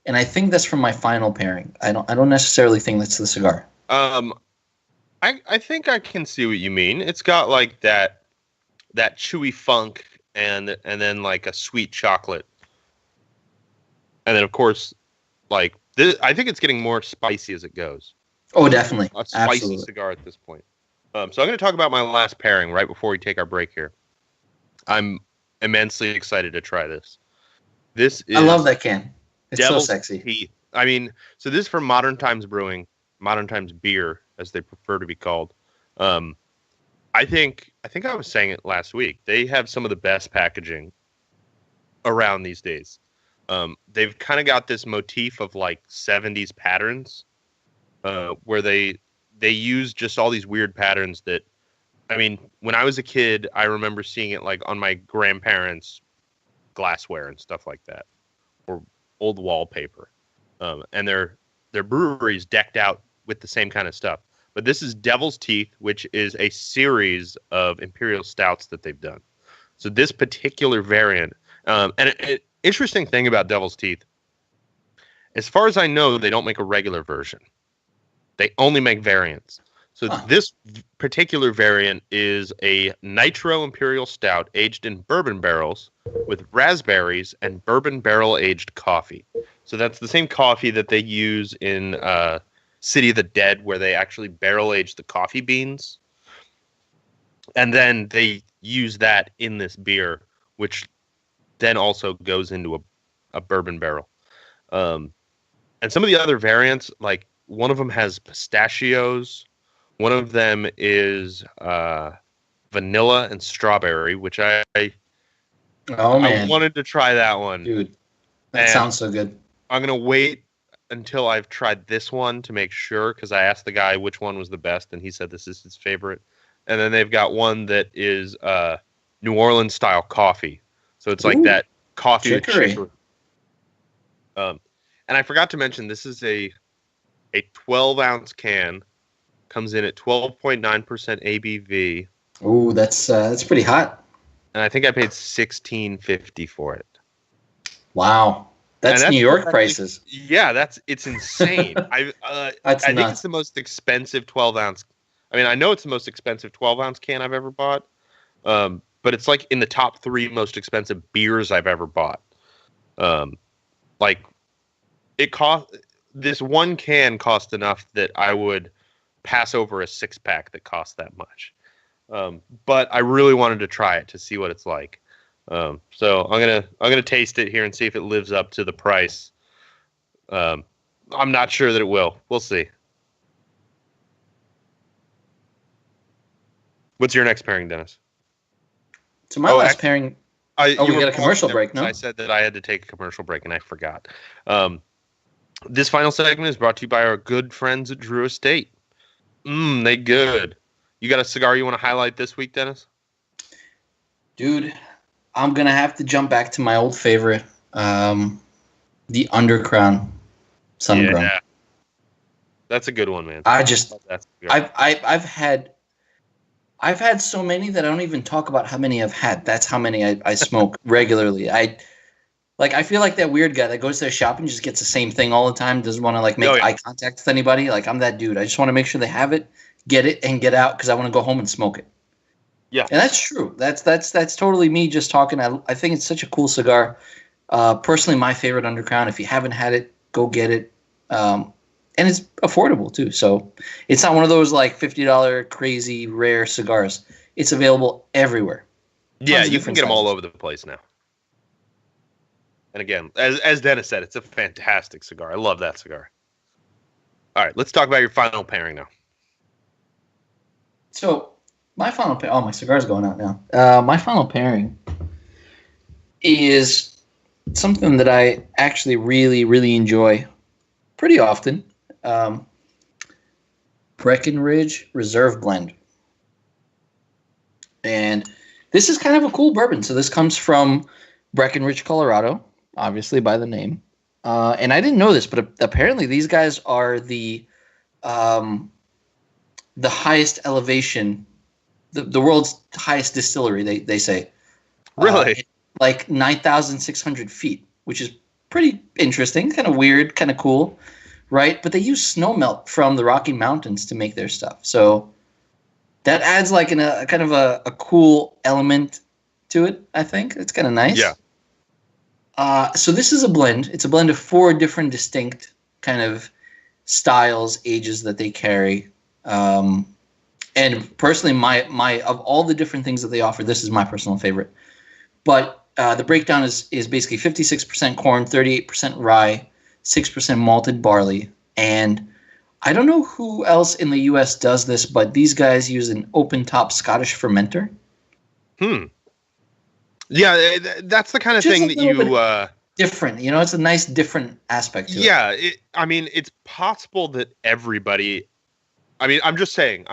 and I think that's from my final pairing. I don't necessarily think that's the cigar. I think I can see what you mean. It's got like that chewy funk and then like a sweet chocolate. And then of course like this, I think it's getting more spicy as it goes. Oh, definitely. A spicy cigar at this point. So I'm going to talk about my last pairing right before we take our break here. I'm immensely excited to try this. I love that can. It's Devil's so sexy. Teeth. I mean, so this is from Modern Times Brewing, Modern Times Beer, as they prefer to be called. I think I was saying it last week. They have some of the best packaging around these days. They've kind of got this motif of like 70s patterns, where they use just all these weird patterns that I mean, when I was a kid, I remember seeing it like on my grandparents' glassware and stuff like that, or old wallpaper. And their breweries decked out with the same kind of stuff. But this is Devil's Teeth, which is a series of imperial stouts that they've done. So this particular variant, and an interesting thing about Devil's Teeth, as far as I know, they don't make a regular version. They only make variants. So this particular variant is a Nitro Imperial Stout aged in bourbon barrels with raspberries and bourbon barrel aged coffee. So that's the same coffee that they use in City of the Dead, where they actually barrel age the coffee beans. And then they use that in this beer, which then also goes into a bourbon barrel. And some of the other variants, like one of them has pistachios. One of them is vanilla and strawberry, which I wanted to try that one. Dude, that sounds so good. I'm going to wait until I've tried this one to make sure, because I asked the guy which one was the best, and he said this is his favorite. And then they've got one that is New Orleans style coffee. So it's like that coffee with chicory. And I forgot to mention, this is a 12-ounce can. Comes in at 12.9% ABV. Ooh, that's pretty hot. And I think I paid $16.50 for it. Wow, that's New York prices. Yeah, it's insane. I think it's the most expensive 12-ounce. I mean, I know it's the most expensive 12-ounce can I've ever bought. But it's like in the top 3 most expensive beers I've ever bought. Like it cost, this one can cost enough that I would pass over a 6-pack that costs that much. But I really wanted to try it to see what it's like. So I'm gonna taste it here and see if it lives up to the price. I'm not sure that it will. We'll see. What's your next pairing, Dennis? So my last pairing. We got a commercial break, no? I said that I had to take a commercial break, and I forgot. This final segment is brought to you by our good friends at Drew Estate. They good. You got a cigar you want to highlight this week, Dennis? Dude, I'm going to have to jump back to my old favorite, the Undercrown Sungrown. Yeah. That's a good one, man. I've had so many that I don't even talk about how many I've had. That's how many I smoke regularly. I feel like that weird guy that goes to the shop and just gets the same thing all the time, doesn't want to make eye contact with anybody. Like, I'm that dude. I just want to make sure they have it, get it, and get out because I want to go home and smoke it. Yeah. And that's true. That's totally me just talking. I think it's such a cool cigar. Personally, my favorite Undercrown. If you haven't had it, go get it. And it's affordable too. So it's not one of those like $50 crazy rare cigars. It's available everywhere. Yeah, you can get them all over the place now. And again, as Dennis said, it's a fantastic cigar. I love that cigar. All right, let's talk about your final pairing now. So my final pairing... Oh, my cigar's going out now. My final pairing is something that I actually really, really enjoy pretty often. Breckenridge Reserve Blend. And this is kind of a cool bourbon. So this comes from Breckenridge, Colorado, obviously by the name. And I didn't know this, but apparently these guys are the highest elevation, the world's highest distillery, they say. Really? Like 9,600 feet, which is pretty interesting, kind of weird, kind of cool, right? But they use snow melt from the Rocky Mountains to make their stuff. So that adds like a kind of a cool element to it, I think. It's kind of nice. Yeah. So this is a blend. It's a blend of 4 different distinct kind of styles, ages that they carry. And personally, my of all the different things that they offer, this is my personal favorite. But the breakdown is basically 56% corn, 38% rye, 6% malted barley. And I don't know who else in the U.S. does this, but these guys use an open-top Scottish fermenter. Yeah, that's the kind of thing that you... different, it's a nice different aspect to it. Yeah, I mean, it's possible that everybody I mean, I'm just saying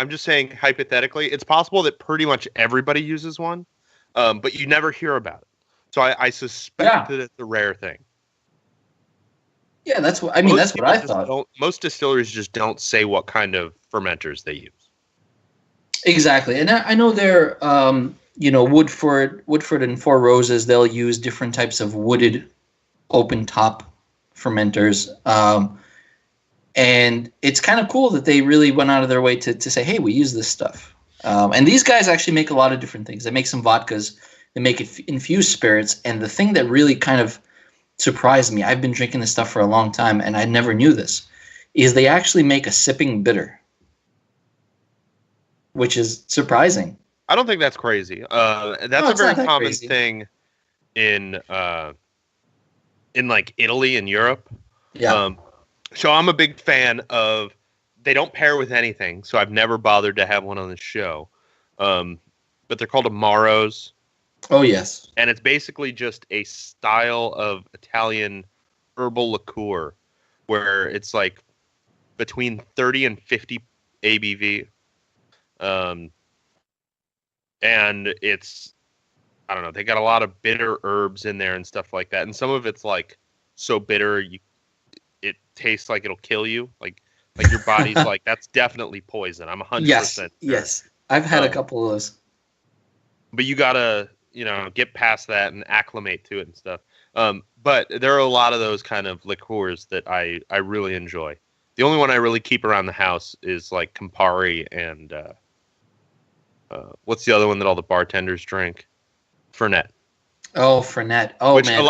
hypothetically, it's possible that pretty much everybody uses one, but you never hear about it. So I suspect that it's a rare thing. Yeah, that's what I mean. That's what I thought. Most distilleries just don't say what kind of fermenters they use. Exactly, and I know they're, Woodford and Four Roses. They'll use different types of wooded, open top fermenters, and it's kind of cool that they really went out of their way to say, "Hey, we use this stuff." And these guys actually make a lot of different things. They make some vodkas, they make infused spirits, and the thing that really kind of surprised me, I've been drinking this stuff for a long time, and I never knew this, is they actually make a sipping bitter, which is surprising. I don't think that's crazy. That's a very common thing in like Italy and Europe. Yeah. So I'm a big fan of. They don't pair with anything, so I've never bothered to have one on the show. But they're called Amaros. Oh yes. And it's basically just a style of Italian herbal liqueur, where it's like between 30 and 50 ABV. And it's, I don't know, they got a lot of bitter herbs in there and stuff like that. And some of it's like so bitter, it tastes like it'll kill you. Like your body's like, that's definitely poison. I'm 100% sure. Yes. I've had a couple of those. But you gotta, get past that and acclimate to it and stuff. But there are a lot of those kind of liqueurs that I really enjoy. The only one I really keep around the house is like Campari and what's the other one that all the bartenders drink? Fernet. Oh, Fernet. Oh, man. A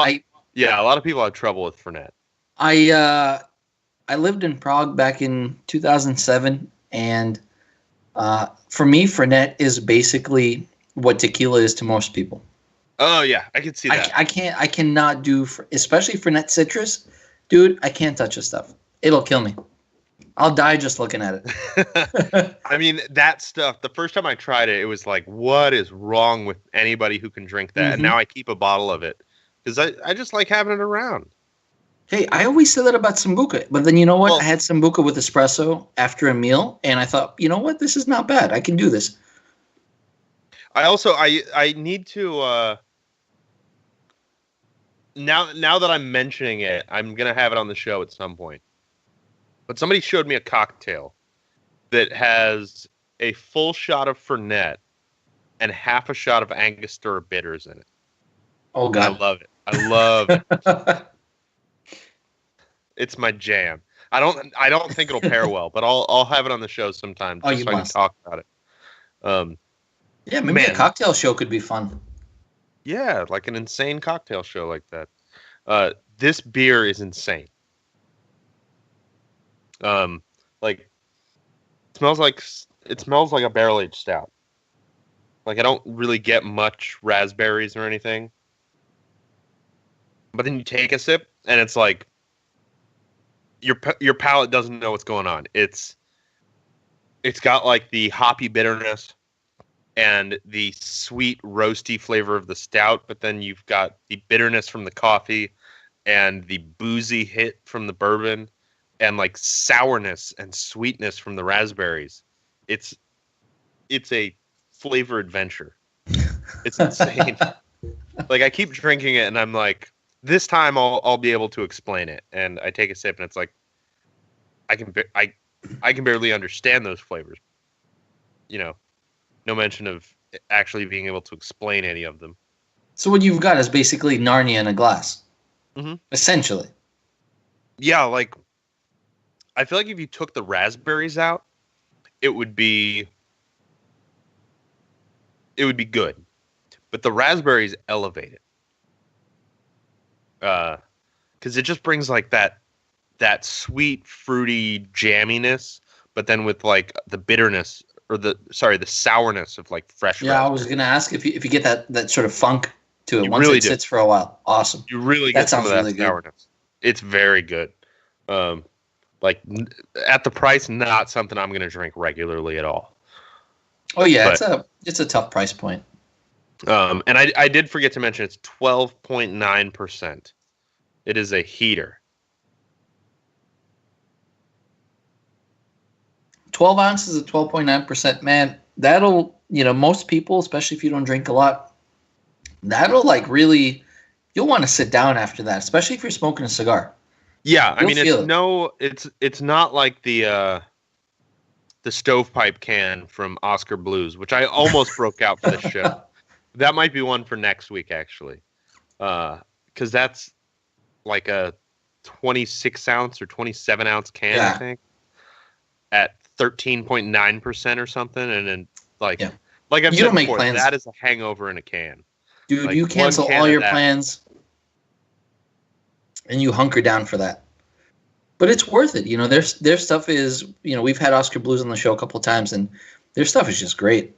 lot of people have trouble with Fernet. I lived in Prague back in 2007, and for me, Fernet is basically what tequila is to most people. Oh yeah, I can see that. I cannot do, especially Fernet citrus, dude. I can't touch this stuff. It'll kill me. I'll die just looking at it. I mean, that stuff, the first time I tried it, it was like, what is wrong with anybody who can drink that? Mm-hmm. And now I keep a bottle of it because I just like having it around. Hey, I always say that about Sambuca, but then you know what? Well, I had Sambuca with espresso after a meal, and I thought, you know what? This is not bad. I can do this. I need to now that I'm mentioning it, I'm gonna have it on the show at some point. But somebody showed me a cocktail that has a full shot of Fernet and half a shot of Angostura bitters in it. Oh God, I love it. I love it. It's my jam. I don't think it'll pair well, but I'll have it on the show sometime so I can talk about it. Yeah, maybe a cocktail show could be fun. Yeah, like an insane cocktail show like that. This beer is insane. Like it smells like a barrel-aged stout. Like I don't really get much raspberries or anything. But then you take a sip and it's like your palate doesn't know what's going on. It's got like the hoppy bitterness and the sweet roasty flavor of the stout, but then you've got the bitterness from the coffee and the boozy hit from the bourbon and like sourness and sweetness from the raspberries. It's a flavor adventure. It's insane. Like I keep drinking it and I'm like, this time I'll be able to explain it. And I take a sip and it's like I can barely understand those flavors. No mention of actually being able to explain any of them. So what you've got is basically Narnia in a glass. Mm-hmm. Essentially. Yeah, like I feel like if you took the raspberries out, it would be good. But the raspberries elevate it. Because it just brings like that sweet, fruity jamminess, but then with like the bitterness or the sourness of like fresh. Yeah, raspberries. I was gonna ask if you get that sort of funk to it once it sits for a while. Awesome. You really get some of that really sourness. Good. It's very good. Like at the price, not something I'm gonna drink regularly at all. Oh yeah, it's a tough price point. And I did forget to mention it's 12.9%. It is a heater. 12 ounces at 12.9%, man, that'll, most people, especially if you don't drink a lot, that'll like really, you'll want to sit down after that, especially if you're smoking a cigar. Yeah, I mean, it's not like the stovepipe can from Oscar Blues, which I almost broke out for this show. That might be one for next week, actually, because that's like a 26 ounce or 27 ounce can, I think, at 13.9% or something, and then like I've said before, that is a hangover in a can. Dude, you cancel all your plans and you hunker down for that. But it's worth it. Their stuff is, we've had Oscar Blues on the show a couple of times, and their stuff is just great.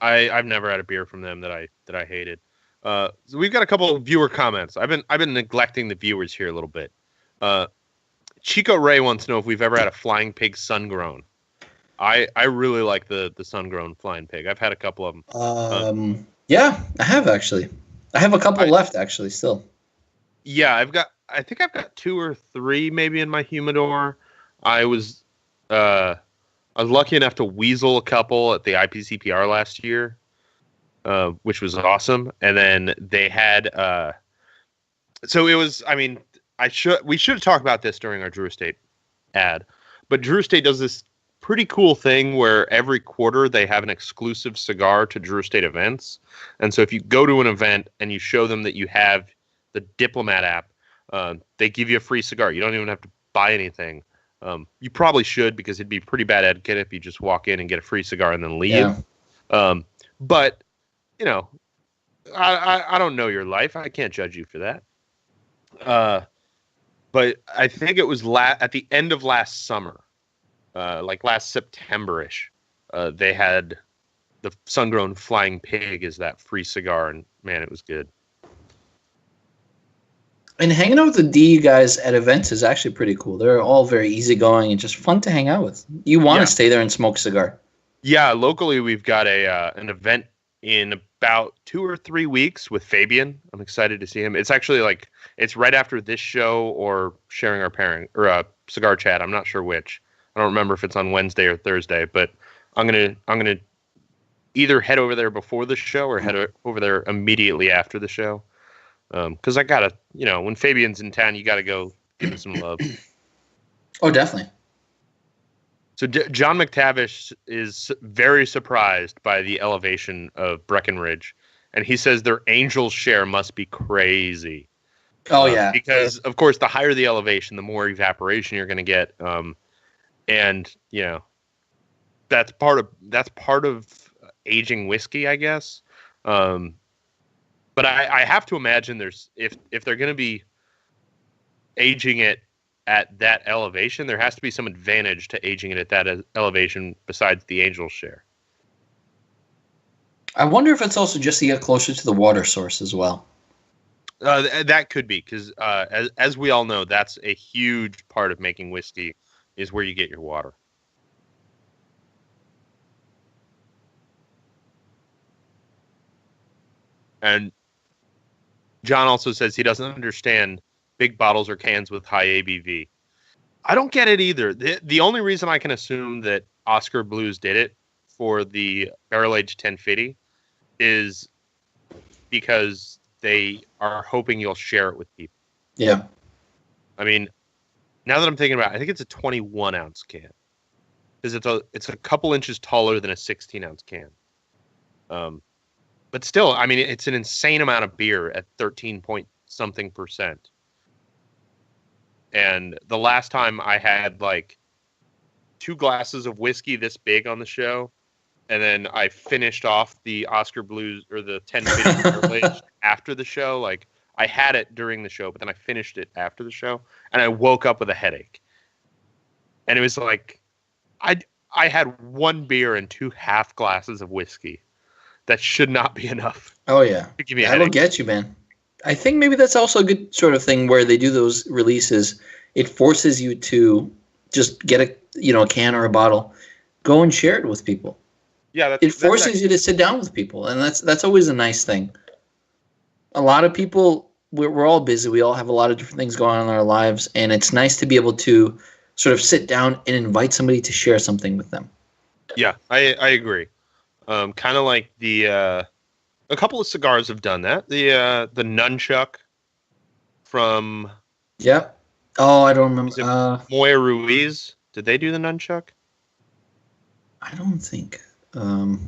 I've never had a beer from them that I hated. So we've got a couple of viewer comments. I've been neglecting the viewers here a little bit. Chico Ray wants to know if we've ever had a flying pig sun-grown. I really like the sun-grown flying pig. I've had a couple of them. Yeah, I have actually. I have a couple left actually still. Yeah, I think I've got 2 or 3 maybe in my humidor. I was lucky enough to weasel a couple at the IPCPR last year, which was awesome. And then they had so it was, I mean, we should have talked about this during our Drew Estate ad, but Drew Estate does this pretty cool thing where every quarter they have an exclusive cigar to Drew Estate events. And so if you go to an event and you show them that you have the Diplomat app, they give you a free cigar. You don't even have to buy anything. You probably should, because it'd be pretty bad etiquette if you just walk in and get a free cigar and then leave. Yeah. But, I don't know your life. I can't judge you for that. But I think it was at the end of last summer, like last September-ish, they had the sun-grown flying pig as that free cigar, and man, it was good. And hanging out with the D guys at events is actually pretty cool. They're all very easygoing and just fun to hang out with. You want to stay there and smoke a cigar. Yeah, locally we've got an event in about 2 or 3 weeks with Fabian. I'm excited to see him. It's actually it's right after this show or sharing our pairing or cigar chat. I'm not sure which. I don't remember if it's on Wednesday or Thursday, but I'm gonna either head over there before the show or head over there immediately after the show. Because I gotta, when Fabian's in town, you gotta go give him some love. Oh, definitely. So John McTavish is very surprised by the elevation of Breckenridge, and he says their Angels share must be crazy. Oh yeah, because of course the higher the elevation, the more evaporation you're going to get, and that's part of aging whiskey, I guess. But I have to imagine if they're going to be aging it at that elevation, there has to be some advantage to aging it at that elevation besides the Angels share. I wonder if it's also just to get closer to the water source as well. That could be, because as we all know, that's a huge part of making whiskey, is where you get your water. And John also says he doesn't understand big bottles or cans with high ABV. I don't get it either. The only reason I can assume that Oscar Blues did it for the barrel-aged 1050 is because they are hoping you'll share it with people. Yeah. I mean, now that I'm thinking about it, I think it's a 21-ounce can. Because it's a couple inches taller than a 16-ounce can. But still, I mean, it's an insane amount of beer at 13-point-something%. And the last time I had, 2 glasses of whiskey this big on the show, and then I finished off the Oscar Blues, or the 1050 after the show. I had it during the show, but then I finished it after the show, and I woke up with a headache. And it was I had 1 beer and 2 half glasses of whiskey. That should not be enough. Oh, yeah. To give me a That'll headache. get you, man. I think maybe that's also a good sort of thing where they do those releases. It forces you to just get a can or a bottle, go and share it with people. Yeah, it forces you to sit down with people, and that's always a nice thing. A lot of people, we're all busy. We all have a lot of different things going on in our lives, and it's nice to be able to sort of sit down and invite somebody to share something with them. Yeah, I agree. Kind of like a couple of cigars have done that. The nunchuck from Yep. Oh, I don't is it remember. Moya Ruiz. Did they do the nunchuck? I don't think. Or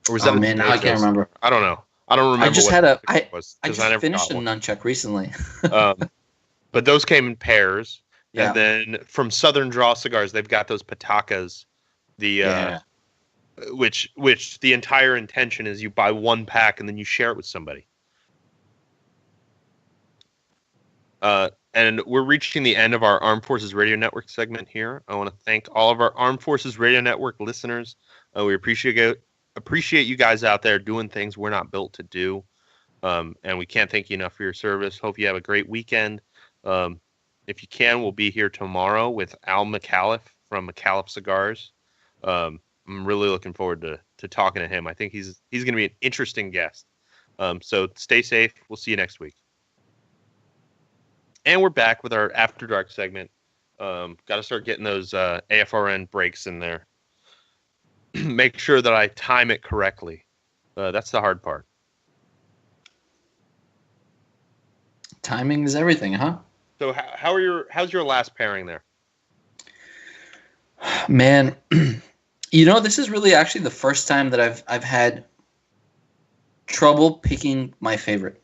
was Oh that a man, now I can't Demetrios? remember. I don't know. I don't remember. I just what had a it was I because just never finished a got one. nunchuck recently. But those came in pairs, Yeah. and then from Southern Draw Cigars, they've got those patakas. Yeah. Which the entire intention is you buy one pack and then you share it with somebody. And we're reaching the end of our Armed Forces Radio Network segment here. I want to thank all of our Armed Forces Radio Network listeners. We appreciate you guys out there doing things we're not built to do. And we can't thank you enough for your service. Hope you have a great weekend. If you can, we'll be here tomorrow with Al McAuliffe from McAuliffe Cigars. I'm really looking forward to talking to him. I think he's going to be an interesting guest. So stay safe. We'll see you next week. And we're back with our After Dark segment. Got to start getting those AFRN breaks in there. Make sure that I time it correctly. That's the hard part. Timing is everything, huh? So how's your last pairing there? Man, this is really actually the first time that I've had trouble picking my favorite.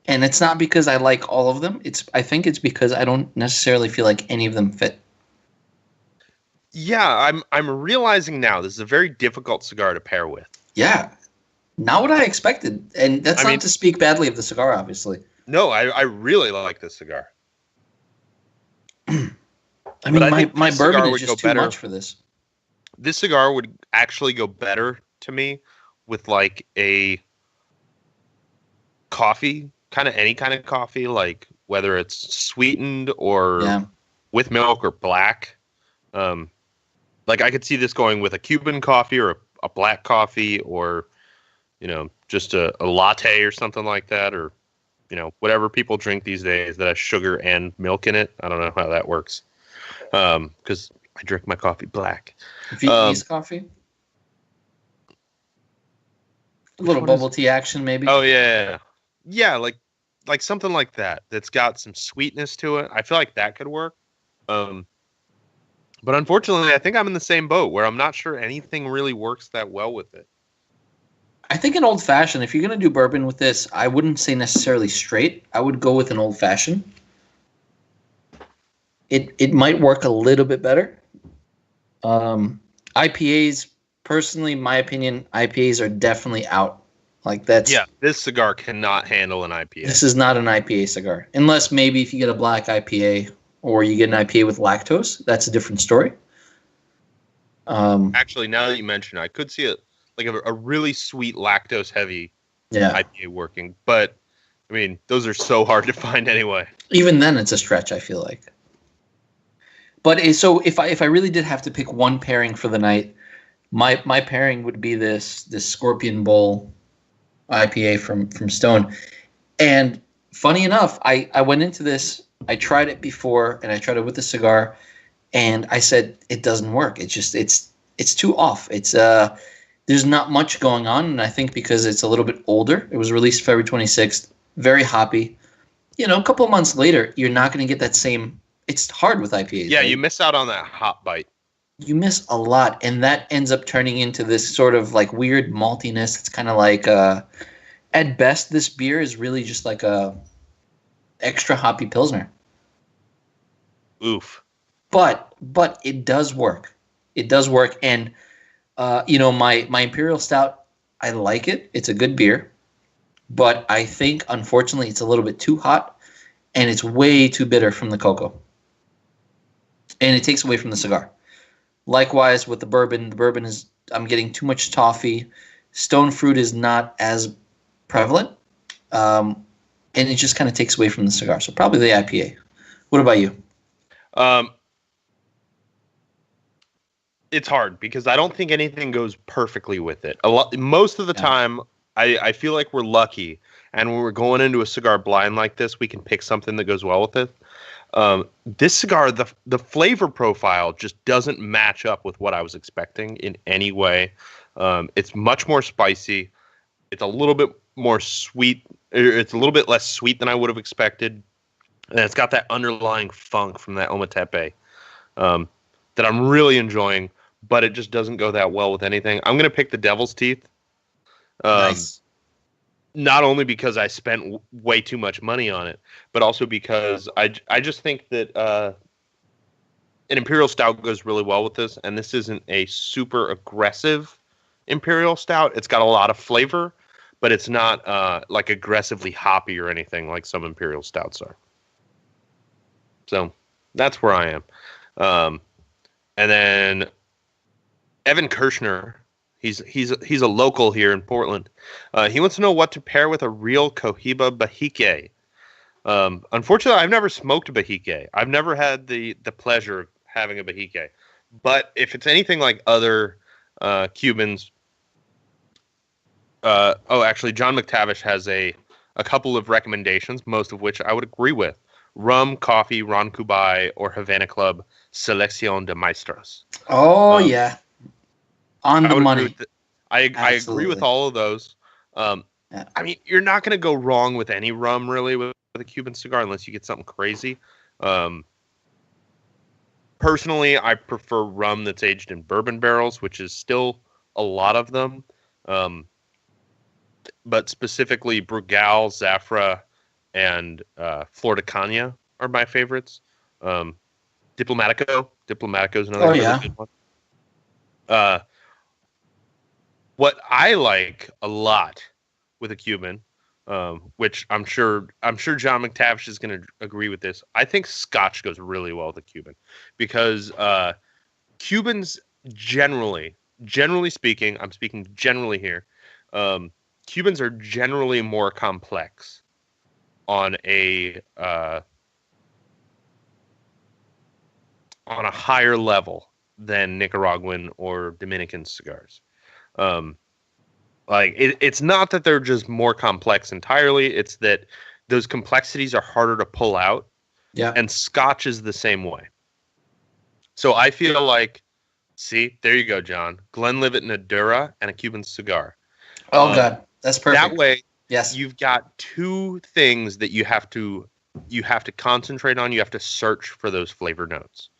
And it's not because I like all of them. I think it's because I don't necessarily feel like any of them fit. Yeah, I'm realizing now this is a very difficult cigar to pair with. Yeah. Not what I expected. And that's not to speak badly of the cigar, obviously. No, I really like this cigar. I mean, my bourbon is just too much for this. This cigar would actually go better to me with like a coffee, any kind of coffee, like whether it's sweetened or with milk or black. Like I could see this going with a Cuban coffee or a black coffee or, just a latte or something like that, or, whatever people drink these days that has sugar and milk in it. I don't know how that works. Because I drink my coffee black. Vietnamese coffee? A little bubble tea action, maybe? Oh, yeah. Yeah, like something like that. That's got some sweetness to it. I feel like that could work. But unfortunately, I think I'm in the same boat where I'm not sure anything really works that well with it. I think an old-fashioned, if you're going to do bourbon with this, I wouldn't say necessarily straight. I would go with an old-fashioned. It might work a little bit better. IPAs, personally, my opinion, IPAs are definitely out. Yeah, this cigar cannot handle an IPA. This is not an IPA cigar. Unless maybe if you get a black IPA or you get an IPA with lactose, that's a different story. Actually, now that you mention it, I could see it like a really sweet lactose heavy IPA working. But, I mean, those are so hard to find anyway. Even then, it's a stretch, I feel like. But so if I really did have to pick one pairing for the night, my pairing would be this Scorpion Bowl IPA from Stone. And funny enough, I went into this, I tried it before, and I tried it with the cigar, and I said it doesn't work. It's just it's too off. It's there's not much going on, and I think because it's a little bit older, it was released February 26th, very hoppy. A couple of months later, you're not going to get that same. It's hard with IPAs. Yeah, right? You miss out on that hop bite. You miss a lot, and that ends up turning into this sort of like weird maltiness. It's kind of like, at best, this beer is really just like a extra hoppy Pilsner. Oof. But it does work. It does work, and my Imperial Stout, I like it. It's a good beer, but I think unfortunately it's a little bit too hot, and it's way too bitter from the cocoa, and it takes away from the cigar. Likewise with the bourbon is, I'm getting too much toffee. Stone fruit is not as prevalent, and it just kind of takes away from the cigar. So probably the IPA. What about you? It's hard because I don't think anything goes perfectly with it. Most of the time, I feel like we're lucky, and when we're going into a cigar blind like this, we can pick something that goes well with it. This cigar, the flavor profile just doesn't match up with what I was expecting in any way. It's much more spicy. It's a little bit more sweet. It's a little bit less sweet than I would have expected. And it's got that underlying funk from that Ometepe that I'm really enjoying, but it just doesn't go that well with anything. I'm going to pick the Devil's Teeth. Nice. Not only because I spent way too much money on it, but also because I just think that an Imperial Stout goes really well with this, and this isn't a super aggressive Imperial Stout. It's got a lot of flavor, but it's not like aggressively hoppy or anything like some Imperial Stouts are. So that's where I am. And then Evan Kirshner, he's a local here in Portland. He wants to know what to pair with a real Cohiba Bahique. Unfortunately, I've never smoked a Bahique. I've never had the pleasure of having a Bahique. But if it's anything like other Cubans, actually, John McTavish has a couple of recommendations, most of which I would agree with. Rum, coffee, Ron Kubai, or Havana Club Selección de Maestros. Oh, yeah. On the money. I agree with all of those. Yeah. I mean, you're not going to go wrong with any rum, really, with a Cuban cigar, unless you get something crazy. Personally, I prefer rum that's aged in bourbon barrels, which is still a lot of them. But specifically, Brugal, Zafra, and Flor de Caña are my favorites. Diplomatico is another really good one. What I like a lot with a Cuban, which I'm sure John McTavish is going to agree with this. I think Scotch goes really well with a Cuban because Cubans generally speaking, I'm speaking generally here. Cubans are generally more complex on a higher level than Nicaraguan or Dominican cigars. It's not that they're just more complex entirely. It's that those complexities are harder to pull out. Yeah. And Scotch is the same way. So I feel like, see, there you go, John. Glenlivet Nadura and a Cuban cigar. Oh, God. That's perfect. That way, yes, you've got two things that you have to concentrate on. You have to search for those flavor notes.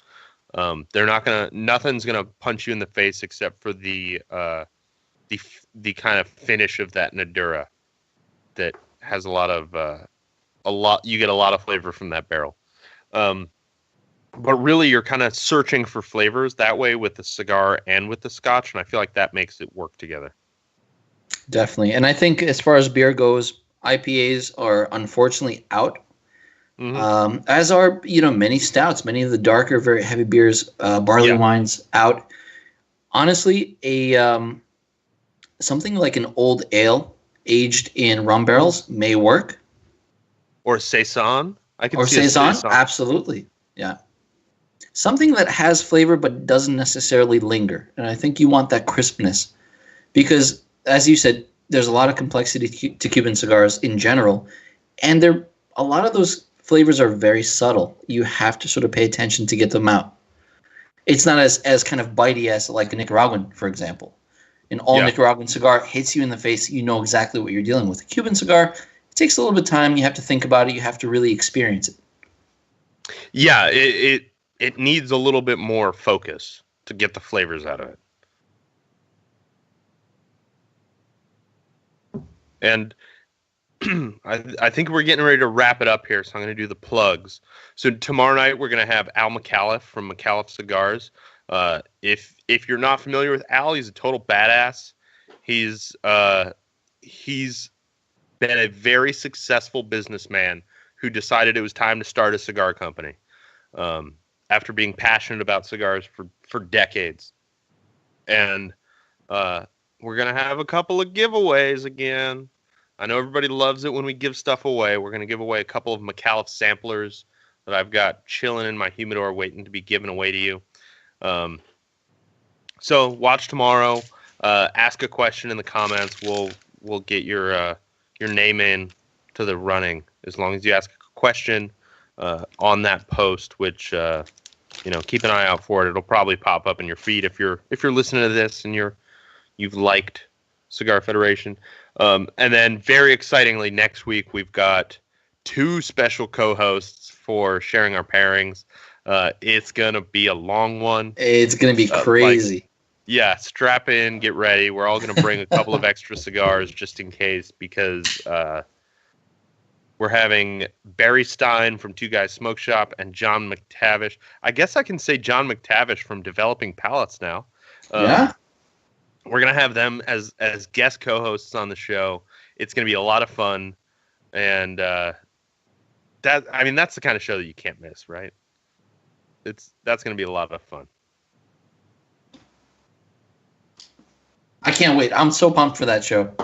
Nothing's gonna punch you in the face except for the kind of finish of that Nadura that has you get a lot of flavor from that barrel. But really you're kind of searching for flavors that way with the cigar and with the Scotch, and I feel like that makes it work together. Definitely. And I think as far as beer goes, IPAs are unfortunately out. Mm-hmm. As are, many stouts, many of the darker, very heavy beers, barley wines out. Honestly, something like an old ale aged in rum barrels may work. Or saison. Saison, absolutely. Yeah. Something that has flavor but doesn't necessarily linger. And I think you want that crispness. Because, as you said, there's a lot of complexity to Cuban cigars in general. And a lot of those flavors are very subtle. You have to sort of pay attention to get them out. It's not as kind of bitey as like a Nicaraguan, for example. An Nicaraguan cigar hits you in the face. You know exactly what you're dealing with. A Cuban cigar, it takes a little bit of time. You have to think about it. You have to really experience it. Yeah, it needs a little bit more focus to get the flavors out of it. And I think we're getting ready to wrap it up here, so I'm going to do the plugs. So tomorrow night we're going to have Al McAuliffe from McAuliffe Cigars. If you're not familiar with Al, he's a total badass. He's been a very successful businessman who decided it was time to start a cigar company after being passionate about cigars for decades. And we're going to have a couple of giveaways again. I know everybody loves it when we give stuff away. We're going to give away a couple of McAuliffe samplers that I've got chilling in my humidor waiting to be given away to you. So watch tomorrow. Ask a question in the comments. We'll get your name in to the running as long as you ask a question on that post, which keep an eye out for it. It'll probably pop up in your feed if you're listening to this and you've liked Cigar Federation. And then very excitingly, next week we've got 2 special co-hosts for sharing our pairings. It's gonna be a long one. It's gonna be crazy. Strap in, get ready. We're all gonna bring a couple of extra cigars just in case, because we're having Barry Stein from Two Guys Smoke Shop and John McTavish. I guess I can say John McTavish from Developing Palates now. We're going to have them as guest co-hosts on the show. It's going to be a lot of fun. And that's the kind of show that you can't miss, right? That's going to be a lot of fun. I can't wait. I'm so pumped for that show.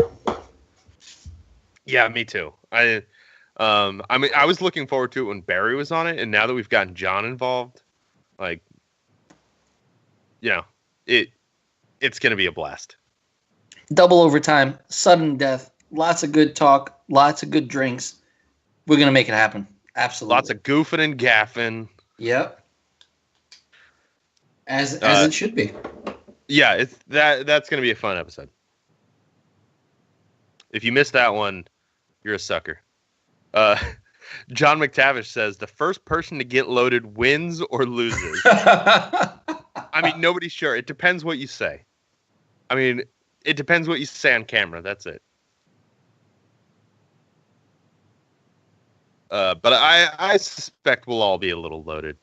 Yeah, me too. I was looking forward to it when Barry was on it, and now that we've gotten John involved, it's going to be a blast. Double overtime, sudden death, lots of good talk, lots of good drinks. We're going to make it happen. Absolutely. Lots of goofing and gaffing. Yep. As it should be. Yeah, that's going to be a fun episode. If you missed that one, you're a sucker. John McTavish says the first person to get loaded wins or loses. Nobody's sure. It depends what you say. It depends what you say on camera. That's it. But I suspect we'll all be a little loaded.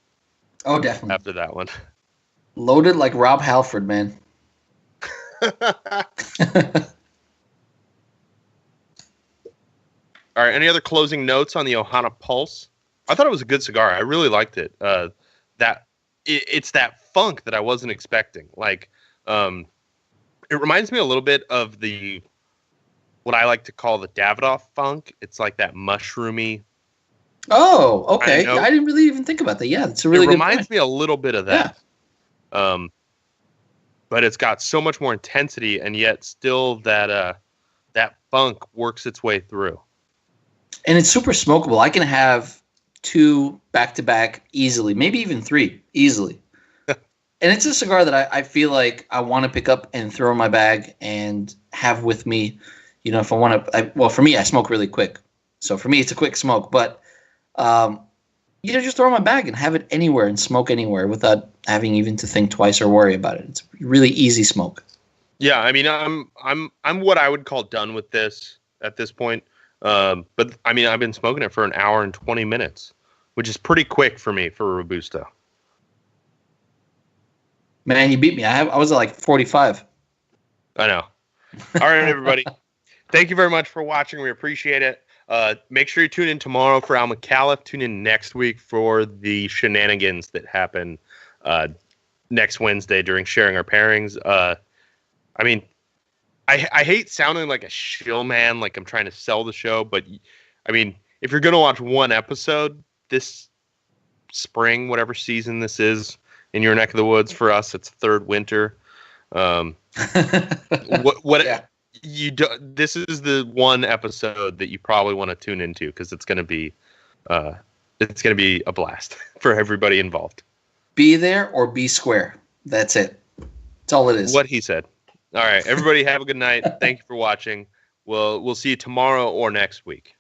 Oh, definitely. After that one. Loaded like Rob Halford, man. All right. Any other closing notes on the Ohana Pulse? I thought it was a good cigar. I really liked it. It's that funk that I wasn't expecting. It reminds me a little bit of what I like to call the Davidoff funk. It's like that mushroomy. Oh, okay. I didn't really even think about that. Yeah, it's a really good point. It reminds me a little bit of that. Yeah. But it's got so much more intensity, and yet still that funk works its way through. And it's super smokable. I can have 2 back-to-back easily, maybe even 3 easily. And it's a cigar that I feel like I want to pick up and throw in my bag and have with me. If I want to, for me, I smoke really quick. So for me, it's a quick smoke. But, just throw it in my bag and have it anywhere and smoke anywhere without having even to think twice or worry about it. It's a really easy smoke. Yeah, I'm what I would call done with this at this point. But I've been smoking it for an hour and 20 minutes, which is pretty quick for me for a Robusto. Man, you beat me. I was at like 45. I know. All right, everybody. Thank you very much for watching. We appreciate it. Make sure you tune in tomorrow for Al McAuliffe. Tune in next week for the shenanigans that happen next Wednesday during sharing our pairings. I hate sounding like a shill man, like I'm trying to sell the show, but if you're going to watch one episode this spring, whatever season this is, in your neck of the woods, for us, it's third winter. Yeah. This is the one episode that you probably want to tune into because it's going to be a blast for everybody involved. Be there or be square. That's it. That's all it is. What he said. All right, everybody have a good night. Thank you for watching. We'll see you tomorrow or next week.